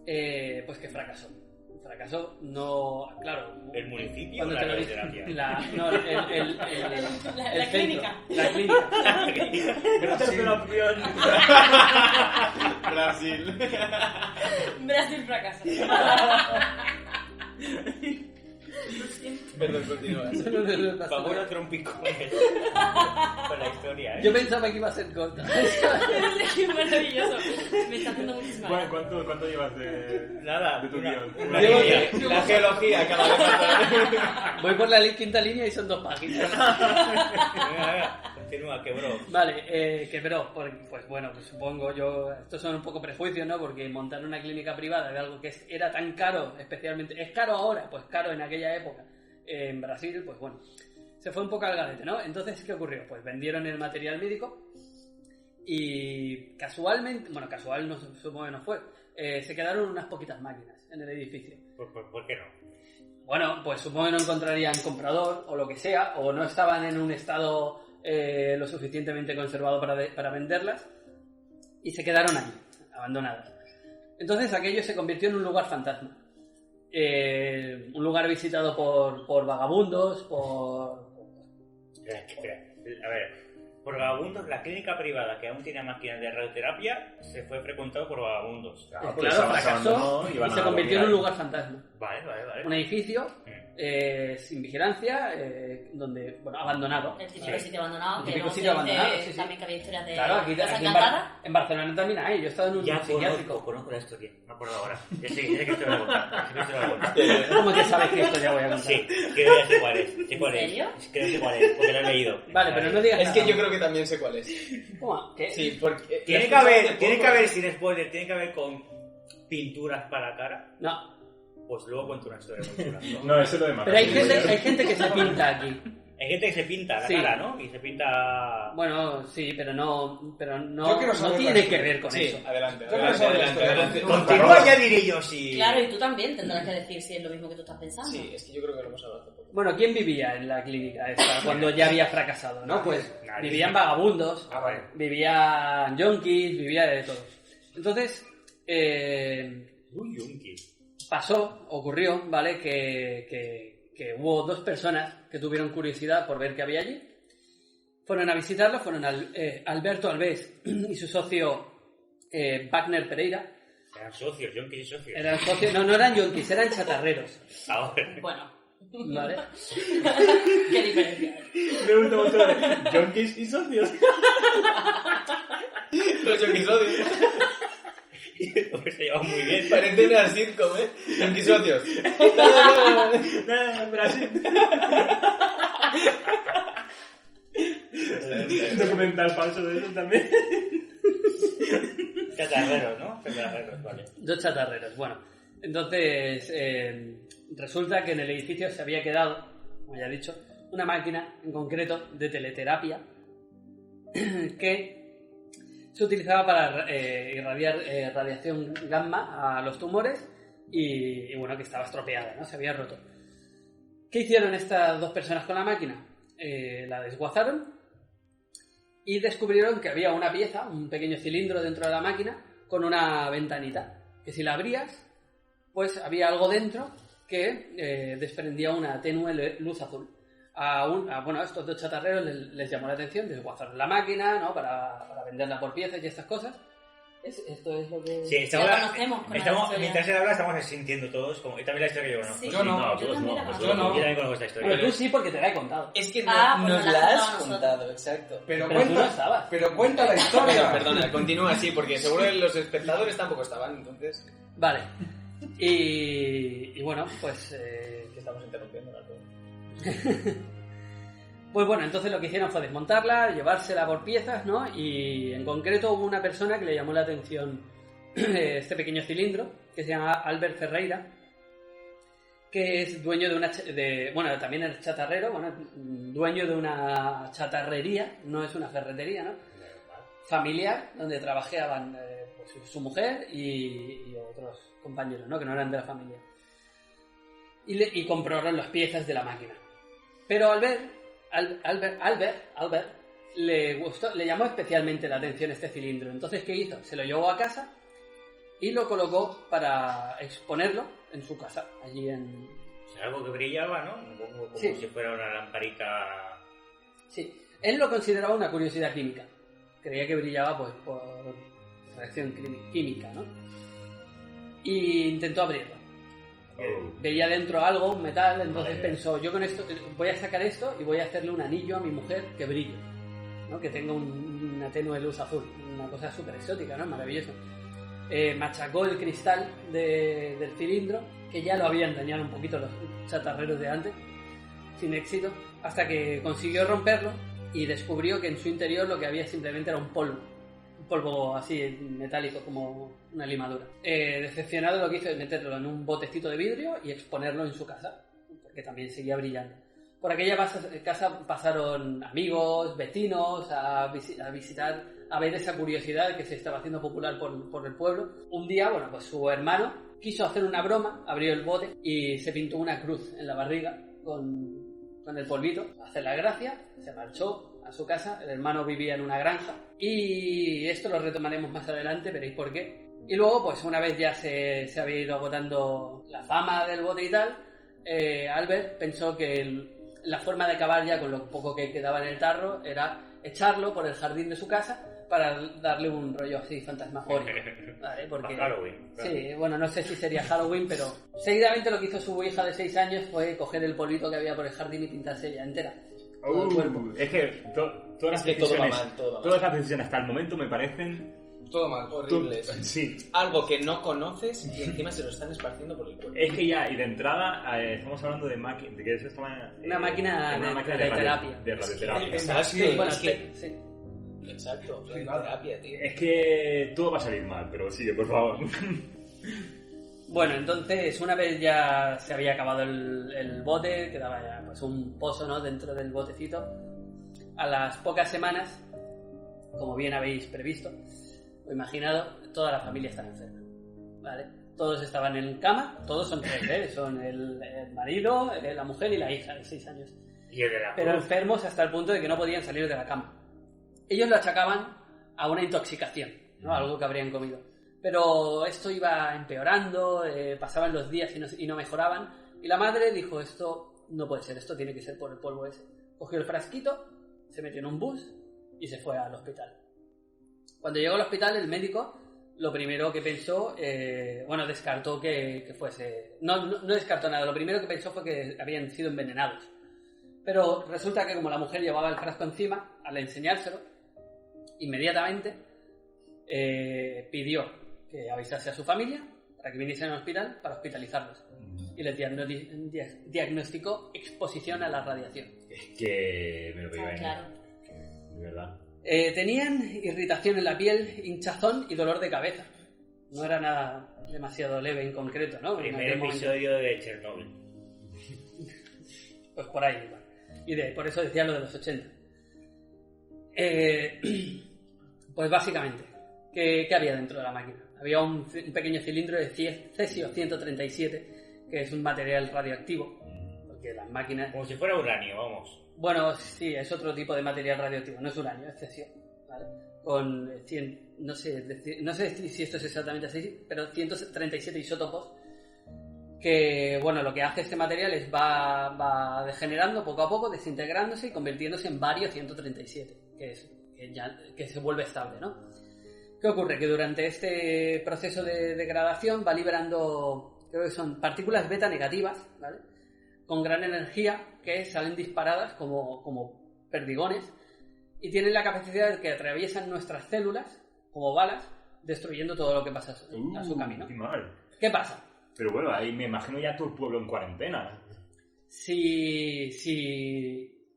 Pues que fracasó. Fracasó, no... Claro... ¿El municipio cuando o te la lo dije- radioterapia? No, el La centro, clínica. La clínica. Tercera opción. Brasil. Brasil fracasa. Perdón, continúa. Vamos a hacer un pico con la historia, ¿eh? Yo pensaba que iba a ser corta. Qué maravilloso. Me está haciendo muchísima gracia. ¿Cuánto llevas de Nada, tu guión? La geología cada vez más. Voy por la quinta línea y son 2 páginas. Venga, continúa, quebró. Vale, quebró. Pues bueno, pues supongo yo... Estos son un poco prejuicios, ¿no? Porque montar una clínica privada de algo que era tan caro, especialmente... ¿Es caro ahora? Pues caro en aquella época. En Brasil, pues bueno, se fue un poco al garete, ¿no? Entonces, ¿qué ocurrió? Pues vendieron el material médico y casualmente... Bueno, casual no supongo que no fue. Se quedaron unas poquitas máquinas en el edificio. ¿Por qué no? Bueno, pues supongo que no encontrarían comprador o lo que sea, o no estaban en un estado lo suficientemente conservado para venderlas, y se quedaron ahí, abandonadas. Entonces aquello se convirtió en un lugar fantasma. Un lugar visitado por vagabundos, por... Espera. A ver, por vagabundos, la clínica privada que aún tiene máquinas de radioterapia se fue frecuentado por vagabundos. Claro, pues fracasó y se convirtió en un lugar fantasma. Vale. Un edificio sin vigilancia, donde, bueno, abandonado. El típico sitio abandonado. El Que típico no sitio se dice abandonado, sí. También que había historias de Claro, aquí Casa en Encantada. Barcelona también hay. Yo he estado en un Ya psiquiátrico. conozco la historia, me acuerdo ahora. Ya sé que esto voy a contar. ¿Cómo que sabes que esto ya voy a contar? Sí, creo que sé cuál es. Sé cuál ¿En es. serio? Creo que sé cuál es, porque lo he leído. Vale, pero no digas Es que nada. yo creo que también sé cuál es. ¿Cómo? ¿Qué? Sí, porque... Tiene que haber, sin spoiler, tiene que haber con pinturas para la cara. No. Pues luego cuento una historia muy chula. No, eso es lo de Pero hay gente que se pinta aquí. Hay gente que se pinta la Sí. cara, ¿no? Y se pinta... Bueno, sí, pero no Yo quiero saber tiene la que historia. ver con Sí, eso. adelante. Yo quiero saber la historia. adelante. Continúa, ya diré yo si... Claro, y tú también tendrás que decir si es lo mismo que tú estás pensando. Sí, es que yo creo que lo hemos hablado hace poco. Bueno, ¿quién vivía en la clínica esta cuando ya había fracasado? ¿No? Pues Nadie. vivían vagabundos, Ah, vale. vivían yonkis, vivía de todo. Entonces, Uy, yunki. ocurrió, ¿vale? Que hubo dos personas que tuvieron curiosidad por ver qué había allí. Fueron a visitarlo, fueron Alberto Alves y su socio Wagner Pereira. Eran socios, yonkis y socios. Eran socios, no eran yonkis, eran chatarreros, Ahora. Bueno, ¿vale? qué diferencia hay. Me gusta mucho yonkis y socios. Los episodios Pues se llevan muy bien. parecen una sitcom, ¿eh? Episodios. Brasil. Documental falso de eso también. Catarreros, ¿no? Catarreros, vale. Dos chatarreros. Bueno, entonces resulta que en el edificio se había quedado, como ya he dicho, una máquina en concreto de teleterapia que se utilizaba para irradiar radiación gamma a los tumores y bueno, que estaba estropeada, ¿no? Se había roto. ¿Qué hicieron estas dos personas con la máquina? La desguazaron y descubrieron que había una pieza, un pequeño cilindro dentro de la máquina con una ventanita, que si la abrías, pues había algo dentro que desprendía una tenue luz azul. Bueno, a estos dos chatarreros les llamó la atención, desguazaron la máquina, ¿no? Para venderla por piezas y estas cosas. Esto es lo que... Sí, Ya la conocemos con la historia. mientras él habla, estamos sintiendo todos. Como, y también la historia que yo conozco. Sí. Yo no. Yo también la conozco. Yo no. Yo también conozco esta historia. Bueno, tú sí, porque te la he contado. Es que Pues nos nos la la has has contado, exacto. Pero Pero tú no cuenta, estabas. pero cuenta la historia. Perdona, continúa así, porque seguro que los espectadores tampoco estaban, entonces... Vale. Y bueno, pues... Que estamos interrumpiendo la cosa. Pues bueno, entonces lo que hicieron fue desmontarla, llevársela por piezas, ¿no? Y en concreto hubo una persona que le llamó la atención este pequeño cilindro, que se llama Albert Ferreira, que es dueño de una... bueno, también es chatarrero, bueno, dueño de una chatarrería, no es una ferretería, ¿no? Familiar, donde trabajaban pues, su mujer y otros compañeros, ¿no? Que no eran de la familia. Y compraron las piezas de la máquina. Pero Albert le llamó especialmente la atención este cilindro. Entonces, ¿qué hizo? Se lo llevó a casa y lo colocó para exponerlo en su casa, allí en... O sea, algo que brillaba, ¿no? Un poco como Sí. si fuera una lamparita... Sí, él lo consideraba una curiosidad química. Creía que brillaba pues por reacción química, ¿no? Y intentó abrirlo. Veía dentro algo, un metal, entonces Vale. pensó, yo con esto voy a sacar esto y voy a hacerle un anillo a mi mujer que brille, ¿no? Que tenga una tenue luz azul, una cosa súper exótica, ¿no? Maravilloso. Machacó el cristal del cilindro, que ya lo habían dañado un poquito los chatarreros de antes, sin éxito, hasta que consiguió romperlo y descubrió que en su interior lo que había simplemente era un polvo así metálico, como una limadura. Decepcionado, lo que hizo es meterlo en un botecito de vidrio y exponerlo en su casa, porque también seguía brillando. Por aquella casa pasaron amigos, vecinos a visitar, a ver esa curiosidad que se estaba haciendo popular por el pueblo. Un día, bueno, pues su hermano quiso hacer una broma, abrió el bote y se pintó una cruz en la barriga con el polvito, hacer la gracia, se marchó a su casa. El hermano vivía en una granja y esto lo retomaremos más adelante, veréis por qué. Y luego, pues una vez ya se había ido agotando la fama del bote y tal, Albert pensó que la forma de acabar ya con lo poco que quedaba en el tarro era echarlo por el jardín de su casa para darle un rollo así fantasmagórico, ¿vale? Porque, Para Halloween. Claro. sí, bueno, no sé si sería Halloween, pero seguidamente lo que hizo su hija de 6 años fue coger el polvito que había por el jardín y pintarse ella entera. Todo el cuerpo. Es que todas las Es que todo va decisiones, mal, todo va mal. todas las decisiones hasta el momento me parecen Todo mal. Horribles. Sí. Algo que no conoces y encima se lo están esparciendo por el cuerpo. Es que ya, y de entrada, estamos hablando de de que es esto Una máquina de terapia. De radioterapia. Exacto. Sí, Bueno, es que... sí. Exacto. Terapia, tío. Es que todo va a salir mal, pero sigue, por favor. Bueno, entonces una vez ya se había acabado el bote, quedaba ya pues un pozo, ¿no?, dentro del botecito. A las pocas semanas, como bien habéis previsto o imaginado, toda la familia estaba enferma, ¿vale? Todos estaban en cama, todos son tres, ¿eh? Son el marido, la mujer y la hija de 6 años. Y el de la Pero enfermos hasta el punto de que no podían salir de la cama. Ellos lo achacaban a una intoxicación, ¿no?, algo que habrían comido. Pero esto iba empeorando, pasaban los días y no mejoraban. Y la madre dijo, esto no puede ser, esto tiene que ser por el polvo ese. Cogió el frasquito, se metió en un bus y se fue al hospital. Cuando llegó al hospital, el médico lo primero que pensó, descartó que fuese... No descartó nada, lo primero que pensó fue que habían sido envenenados. Pero resulta que como la mujer llevaba el frasco encima, al enseñárselo, inmediatamente pidió que avisase a su familia para que viniesen al hospital para hospitalizarlos. Y les diagnosticó exposición a la radiación. Es que me lo veía venir. Claro. De verdad. Tenían irritación en la piel, hinchazón y dolor de cabeza. No era nada demasiado leve en concreto, ¿no? Primer episodio de Chernobyl. Pues por ahí igual. Y por eso decía lo de los 80. Pues básicamente, ¿qué había dentro de la máquina? Había un pequeño cilindro de cesio 137, que es un material radioactivo, porque las máquinas... Como si fuera uranio, vamos. Bueno, sí, es otro tipo de material radioactivo, no es uranio, es cesio, ¿vale? Con 100, no sé si esto es exactamente así, pero 137 isótopos, que, bueno, lo que hace este material es va degenerando poco a poco, desintegrándose y convirtiéndose en bario 137, que se vuelve estable, ¿no? ¿Qué ocurre? Que durante este proceso de degradación va liberando, creo que son partículas beta negativas, ¿vale?, con gran energía, que salen disparadas como perdigones y tienen la capacidad de que atraviesan nuestras células como balas, destruyendo todo lo que pasa a su camino. Qué mal. ¿Qué pasa? Pero bueno, ahí me imagino ya todo el pueblo en cuarentena. Si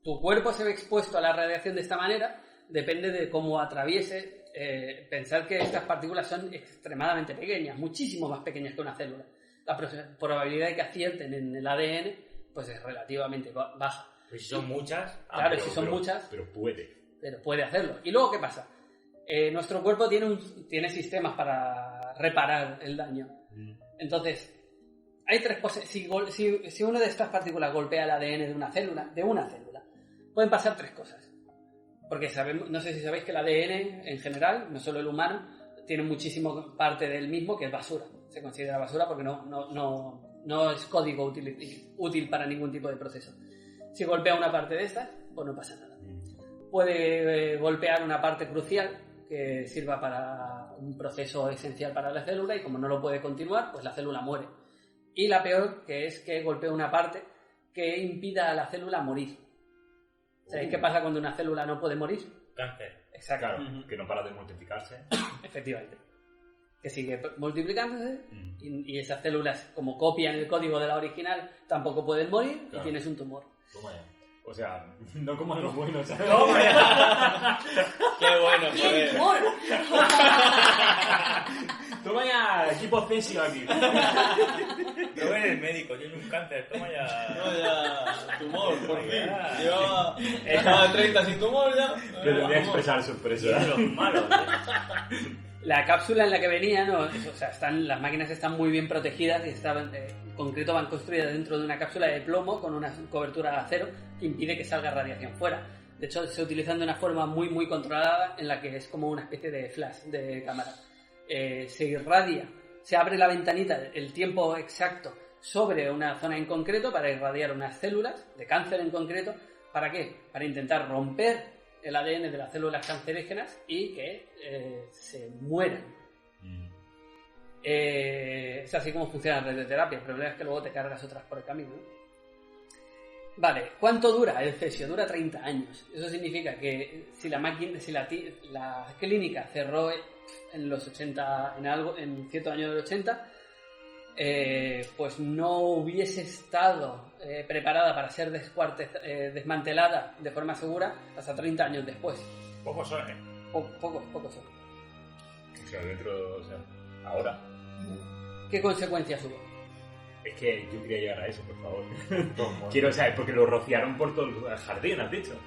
tu cuerpo se ve expuesto a la radiación de esta manera, depende de cómo atraviese. Pensar que estas partículas son extremadamente pequeñas, muchísimo más pequeñas que una célula. La probabilidad de que acierten en el ADN pues es relativamente baja. Pues si son muchas... Claro, si son muchas... Pero puede hacerlo. ¿Y luego qué pasa? Nuestro cuerpo tiene sistemas para reparar el daño. Entonces, hay tres cosas. Si una de estas partículas golpea el ADN de una célula, pueden pasar tres cosas. Porque no sé si sabéis que el ADN en general, no solo el humano, tiene muchísima parte del mismo que es basura. Se considera basura porque no es código útil para ningún tipo de proceso. Si golpea una parte de estas, pues no pasa nada. Puede golpear una parte crucial que sirva para un proceso esencial para la célula y como no lo puede continuar, pues la célula muere. Y la peor, que es que golpea una parte que impida a la célula morir. ¿Sabéis qué pasa cuando una célula no puede morir? Cáncer. Exacto. Claro, que no para de multiplicarse. Efectivamente. Que sigue multiplicándose y esas células, como copian el código de la original, tampoco pueden morir, claro, y tienes un tumor. Toma ya. O sea, no como los buenos, ¿sabes? ¡Toma ya! ¡Qué bueno, ¡Bien, joder! tumor! Toma ya, equipo cesio aquí. No eres el médico, tienes un cáncer, toma ya. No, ya, tumor, por fin. Ya. Llevaba 30 sin tumor ya. Pero voy a expresar sorpresa. Son los malos. La cápsula en la que venía, las máquinas están muy bien protegidas y en concreto van construidas dentro de una cápsula de plomo con una cobertura de acero que impide que salga radiación fuera. De hecho, se utilizan de una forma muy muy controlada en la que es como una especie de flash de cámara. Se irradia, se abre la ventanita el tiempo exacto sobre una zona en concreto para irradiar unas células de cáncer en concreto. ¿Para qué? Para intentar romper el ADN de las células cancerígenas y que se mueran. Es así como funciona la radioterapia. El problema es que luego te cargas otras por el camino, ¿no? Vale, ¿cuánto dura el cesio? Dura 30 años. Eso significa que si la clínica cerró en los 80, en cierto año del 80, pues no hubiese estado preparada para ser desmantelada de forma segura hasta 30 años después. Pocos son, Pocos son. O sea, ahora. ¿qué consecuencias hubo? Es que yo quería llegar a eso, por favor. Quiero saber, porque lo rociaron por todo el jardín, ¿has dicho?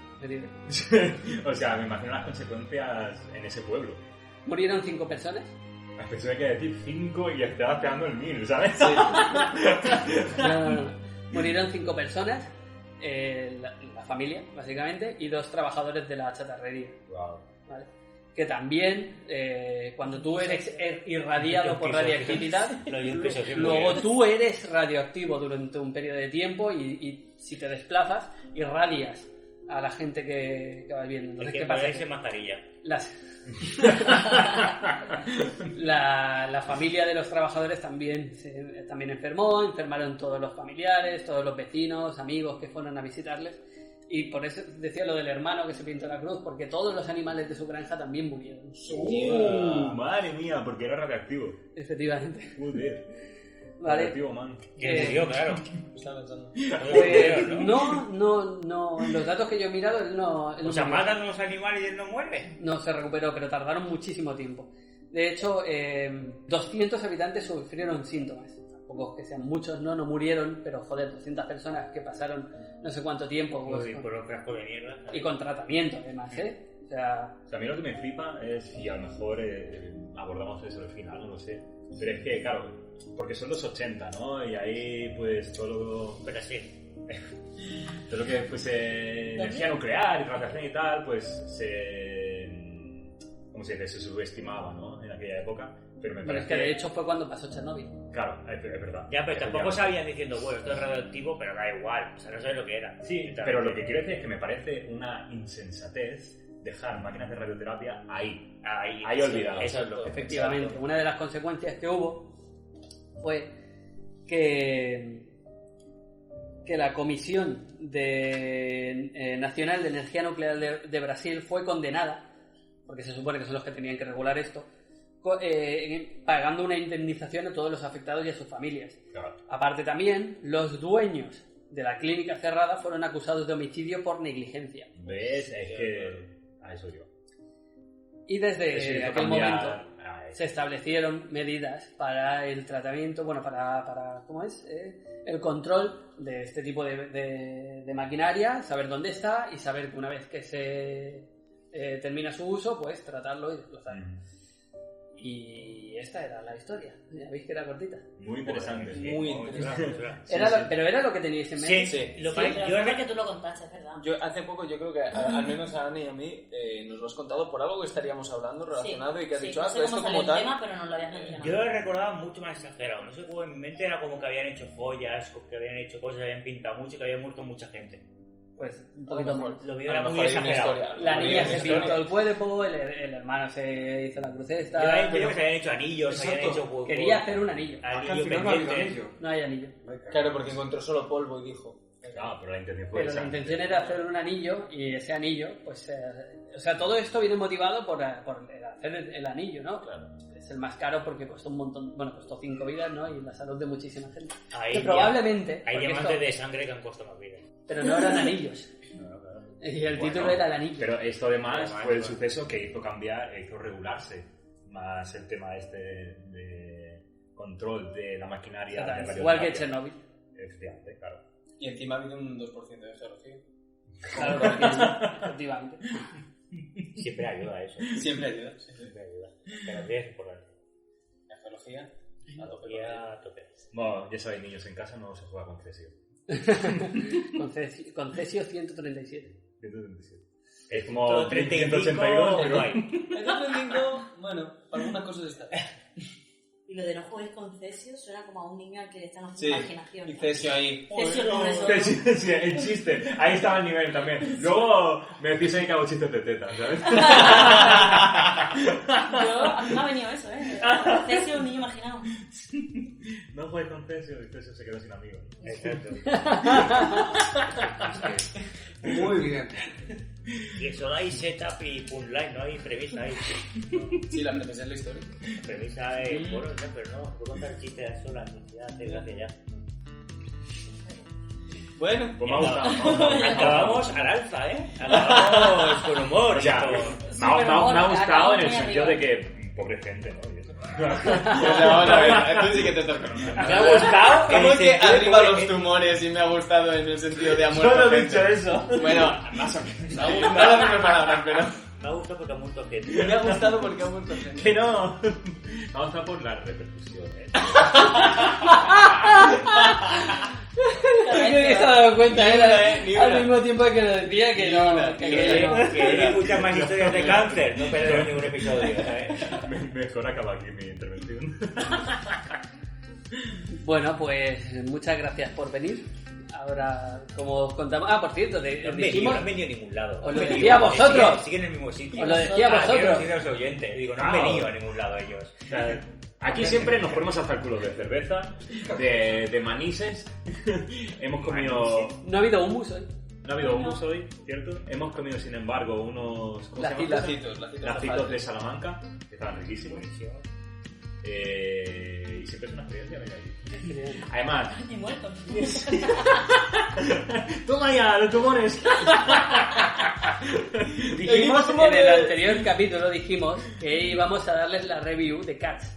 O sea, me imagino las consecuencias en ese pueblo. Murieron 5 personas. Las personas que decir 5 y estabas pegando el 1000, ¿sabes? Sí. No. Murieron 5 personas, la familia, básicamente, y 2 trabajadores de la chatarrería. Wow. ¿Vale? Que también, cuando tú eres irradiado por radioactividad, luego tú eres radioactivo durante un periodo de tiempo y si te desplazas, irradias a la gente que va viendo. Entonces, ¿qué pasa? Se mataría. La familia de los trabajadores también enfermaron todos los familiares, todos los vecinos, amigos que fueron a visitarles. Y por eso decía lo del hermano que se pintó la cruz, porque todos los animales de su granja también murieron. Madre mía, porque era radioactivo. Efectivamente. Joder. Vale. Radioactivo, man. ¿Quién murió? Claro. Estaba pensando. Pues, no. Los datos que yo he mirado, él no. O sea, matan a los animales y él no muere. No se recuperó, pero tardaron muchísimo tiempo. De hecho, 200 habitantes sufrieron síntomas. Tampoco que sean muchos, no murieron, pero joder, 200 personas que pasaron no sé cuánto tiempo. Pues, por un frasco de mierda. Y con tratamiento, además, O sea, a mí lo que me flipa es, y a lo mejor abordamos eso al final, no lo sé. Pero es que, claro, porque son los 80, ¿no? Y ahí, pues, todo Pero sí. lo que fuese energía nuclear y radiación y tal, pues ¿cómo se dice? Se subestimaba, ¿no? En aquella época. Pero me parece es que de hecho fue cuando pasó Chernobyl. Claro, es verdad. Ya, pero tampoco sabían diciendo, bueno, esto es radioactivo, pero da igual. O sea, no sabes lo que era. Sí, pero lo que quiero decir es que me parece una insensatez dejar máquinas de radioterapia ahí olvidadas. Eso es lo que Efectivamente, exacto. una de las consecuencias que hubo fue que la Comisión Nacional de Energía Nuclear de Brasil fue condenada, porque se supone que son los que tenían que regular esto, pagando una indemnización a todos los afectados y a sus familias. Claro. Aparte también, los dueños de la clínica cerrada fueron acusados de homicidio por negligencia. ¿Ves? Es que a eso yo. Y desde Eso hizo aquel cambiar momento se establecieron medidas para el tratamiento, para ¿cómo es? El control de este tipo de maquinaria, saber dónde está y saber que una vez que se termina su uso, pues tratarlo y desplazarlo. Y esta era la historia. Ya veis que era cortita. Muy interesante. Muy interesante. Pero era lo que teníais en mente. Sí. Pero fue que tú lo contaste, es verdad. Yo hace poco, yo creo que al menos a Ana y a mí nos lo has contado por algo que estaríamos hablando relacionado y que has dicho, no sé esto cómo como salió el tal. tema, pero no lo habías mencionado. Yo lo recordaba mucho más exagerado. No sé cómo en mi mente era como que habían hecho joyas, que habían hecho cosas, habían pintado mucho, que había muerto mucha gente. Pues un poquito más. Lo vi A era lo muy mejor hay una exagerado. historia. La Hay niña una se historia. pintó el cuerpo, el hermano se hizo la cruz Yo esta. había entendido que se habían hecho anillos, se habían Exacto. hecho huevos. Quería hacer un anillo. Anillo Al final no había pendiente. anillo. No hay anillo. Claro, porque encontró solo polvo y dijo. Claro, pero la intención fue Pero esa. la intención era hacer un anillo y ese anillo, pues... o sea, todo esto viene motivado por hacer el anillo, ¿no? Claro. Es el más caro porque costó un montón... Bueno, costó 5 vidas, ¿no? Y la salud de muchísima gente. Hay Que probablemente... Hay porque diamantes esto- de sangre que han costado más vidas. Pero no eran anillos. Y el Bueno, título era el anillo. Pero esto además Además, fue el bueno. suceso que hizo regularse más el tema de control de la maquinaria de Exactamente. Igual que radioterapia. Chernobyl. Efectivamente, claro. Y encima ha habido un 2% de geología. Claro, porque efectivamente. Siempre ayuda eso. Siempre ayuda. Sí. Siempre ayuda. Pero sí es importante. La geología, a tope. Ya a tope. Bueno, ya sabéis, niños, en casa no se juega con cesio. Con Cesio 137. 137. Es como Todo 182, pero... guay. El 2,5, bueno, para algunas cosas está. Y lo de no jugues con Cesio suena como a un niño al que le están haciendo Sí, imaginación. y Cesio ahí. Cesio el hombre solo. Sí, el chiste. Ahí estaba el nivel también. Luego me decís ahí que hago chistes de tetas, ¿sabes? A mí me ha venido eso, Cesio, un niño imaginado. No juegues con Cesio y Cesio se quedó sin amigos. Exacto. Muy bien. Y solo hay setup y punchline, no hay premisa ahí. Sí, la premisa es la historia. Premisa es, bueno, no, pero no, puedo contar chistes solas, ya te gracias ya. Bueno, Pues me ha gustado. Acabamos al alza, Acabamos con humor. O sea, y todo. me ha gustado en el muy sentido arriba. de que pobre gente, ¿no? Y eso. Vamos a ver, esto sí que te toca. Me ha gustado. ¿Cómo en que el sentido de arriba que- los tumores y me ha gustado en el sentido de amor? Yo no he dicho eso. Bueno, más o menos. No las mismas palabras, pero... Me ha gustado porque ha muerto gente. Me ha gustado porque ha muerto gente. Que no. Vamos a por las repercusiones. Nadie se ha dado cuenta, Ni una, ni al una. mismo tiempo que lo decía que no. Que hay muchas más historias de cáncer. No perderé ningún episodio, ¿sabes? Mejor acaba aquí mi intervención. Bueno, pues muchas gracias por venir. Ahora, como os contamos... Ah, por cierto, No han dijimos... venido a ningún lado. Os lo decía a vosotros. Siguen en el mismo sitio. Os lo decía a vosotros. Quiero decir a los oyentes. Digo, no han venido a ningún lado ellos. O sea, aquí siempre nos ponemos hasta el culo de cerveza, de manises. Hemos comido... No ha habido hummus hoy. No ha habido hummus hoy, ¿cierto? Hemos comido, sin embargo, unos... ¿Cómo se llaman? Lacitos de Salamanca, que estaban riquísimos. Y siempre es una experiencia venir aquí. Además... Y muerto. ¡Toma ya, los tumores! Dijimos en el anterior capítulo, dijimos que íbamos a darles la review de Cats.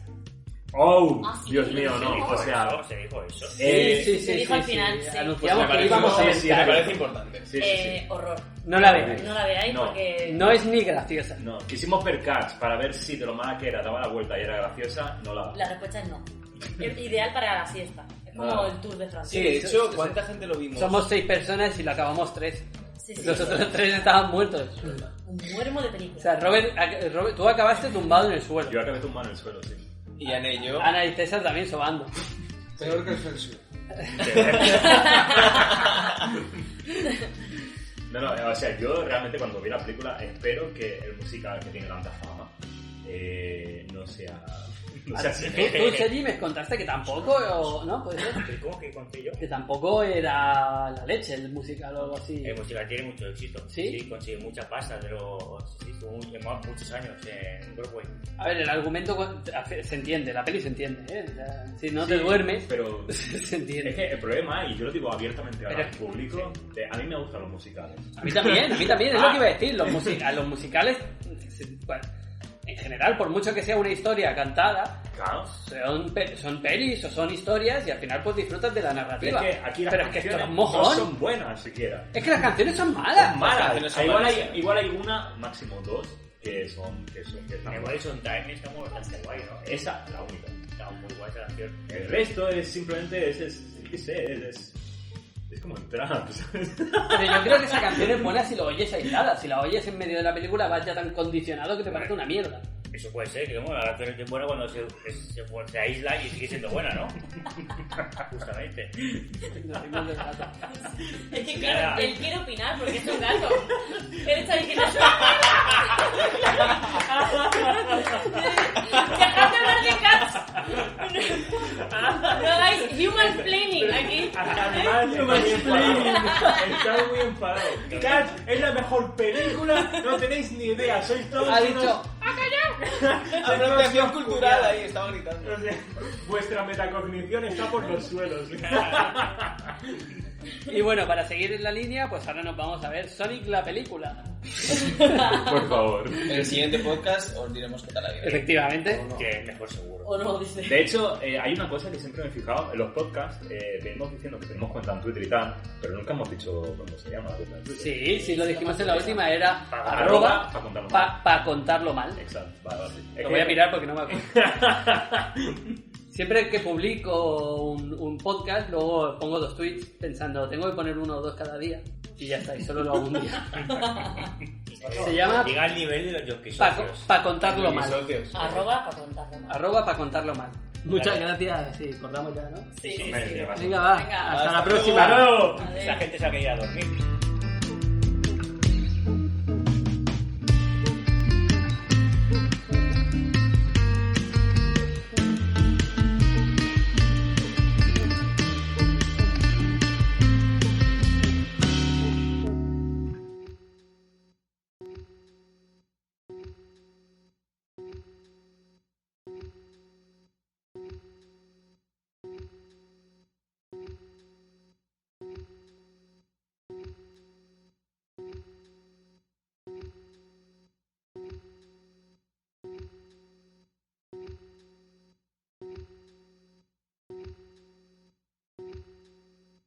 ¡Oh! Ah, sí, Dios mío, se no. dijo O sea... ¿Cómo se dijo eso? Se dijo al final, sí. Anunciamos Pues que íbamos a ver sí, me Cats. parece importante. Sí. Horror. No la veáis. No la veáis No. porque... No es ni graciosa. No, quisimos ver Cats para ver si de lo mala que era daba la vuelta y era graciosa, no la... La respuesta es no. Es ideal para la siesta. Es como No. el Tour de Francia. Sí, de hecho, ¿cuánta gente lo vimos? Somos 6 personas y lo acabamos 3. Sí, sí. Los otros 3 estaban muertos. Un muermo de O película. sea, Robert, tú acabaste tumbado en el suelo. Yo acabé tumbado en el suelo, sí. Y en ello... Ana y César también sobando. Peor que el Celsius. No, o sea, yo realmente cuando vi la película espero que el musical que tiene tanta fama no sea... No sea así. Tú, Sergi, me contaste que tampoco, ¿no? ¿Puede ser? ¿Cómo que conté yo? Que tampoco era la leche el musical o algo así. El musical tiene mucho éxito. ¿Sí? Consigue mucha pasta, pero sí, estuvo muchos años en Broadway. A ver, el argumento se entiende, la peli se entiende, ¿eh? O sea, si no te duermes, Pero se es entiende. que el problema, y yo lo digo abiertamente ahora Pero- al público, a mí me gustan los musicales. A mí también, es lo que iba a decir. Los musicales, bueno, en general, por mucho que sea una historia cantada, Claro. son pelis o son historias y al final pues disfrutas de la Pero narrativa. es que aquí las Pero es que esto es canciones un no mojón. son buenas siquiera. Es que las canciones son malas. Son malas. canciones son Igual malas, igual hay una, máximo dos, que están En buenas. Wilson Time está muy bastante guay, ¿no? Esa, la única. Está muy guay esa canción. El resto es simplemente, qué sé, es como entrar, ¿sabes? Pero yo creo que esa canción es buena si lo oyes aislada. Si la oyes en medio de la película vas ya tan condicionado que te parece una mierda. Eso puede ser, que bueno, la canción es buena cuando se aísla y sigue siendo buena, ¿no? Justamente. Nos rimos del gato. Es que claro, él quiere opinar porque es un gato. Él está diciendo... ¡Dejad de hablar de Cats! No hagáis human planning aquí. Está muy enfadado. Cats es la mejor película, no tenéis ni idea, sois todos Ha unos- dicho, Apropiación cultural ahí, estaba gritando. O sea, vuestra metacognición está por los suelos. y bueno, para seguir en la línea, pues ahora nos vamos a ver Sonic la película. Por favor. En el siguiente podcast os diremos qué tal ha ido. Efectivamente. Que es mejor seguro. O no, dice. De hecho, hay una cosa que siempre me he fijado en los podcasts. Venimos diciendo que tenemos cuenta en Twitter y tal, pero nunca hemos dicho cómo se llama la cuenta en Twitter. Sí, lo dijimos en la última, era Arroba, arroba pa' contarlo mal. para contarlo mal. Exacto, vale. Es Lo que- voy a mirar porque no me acuerdo. Siempre que publico un podcast, luego pongo 2 tweets pensando, tengo que poner 1 o 2 cada día. Y ya está, y solo lo hago un día. Se llama Llega al nivel de los Yonkis para socios. contarlo mal. Socios. Arroba para contarlo mal. Arroba para contarlo mal. Muchas gracias, sí, cortamos ya, ¿no? Sí, sí, Venga, sí. va. Venga, va. Venga, hasta la hasta próxima. luego. La gente se ha querido a dormir.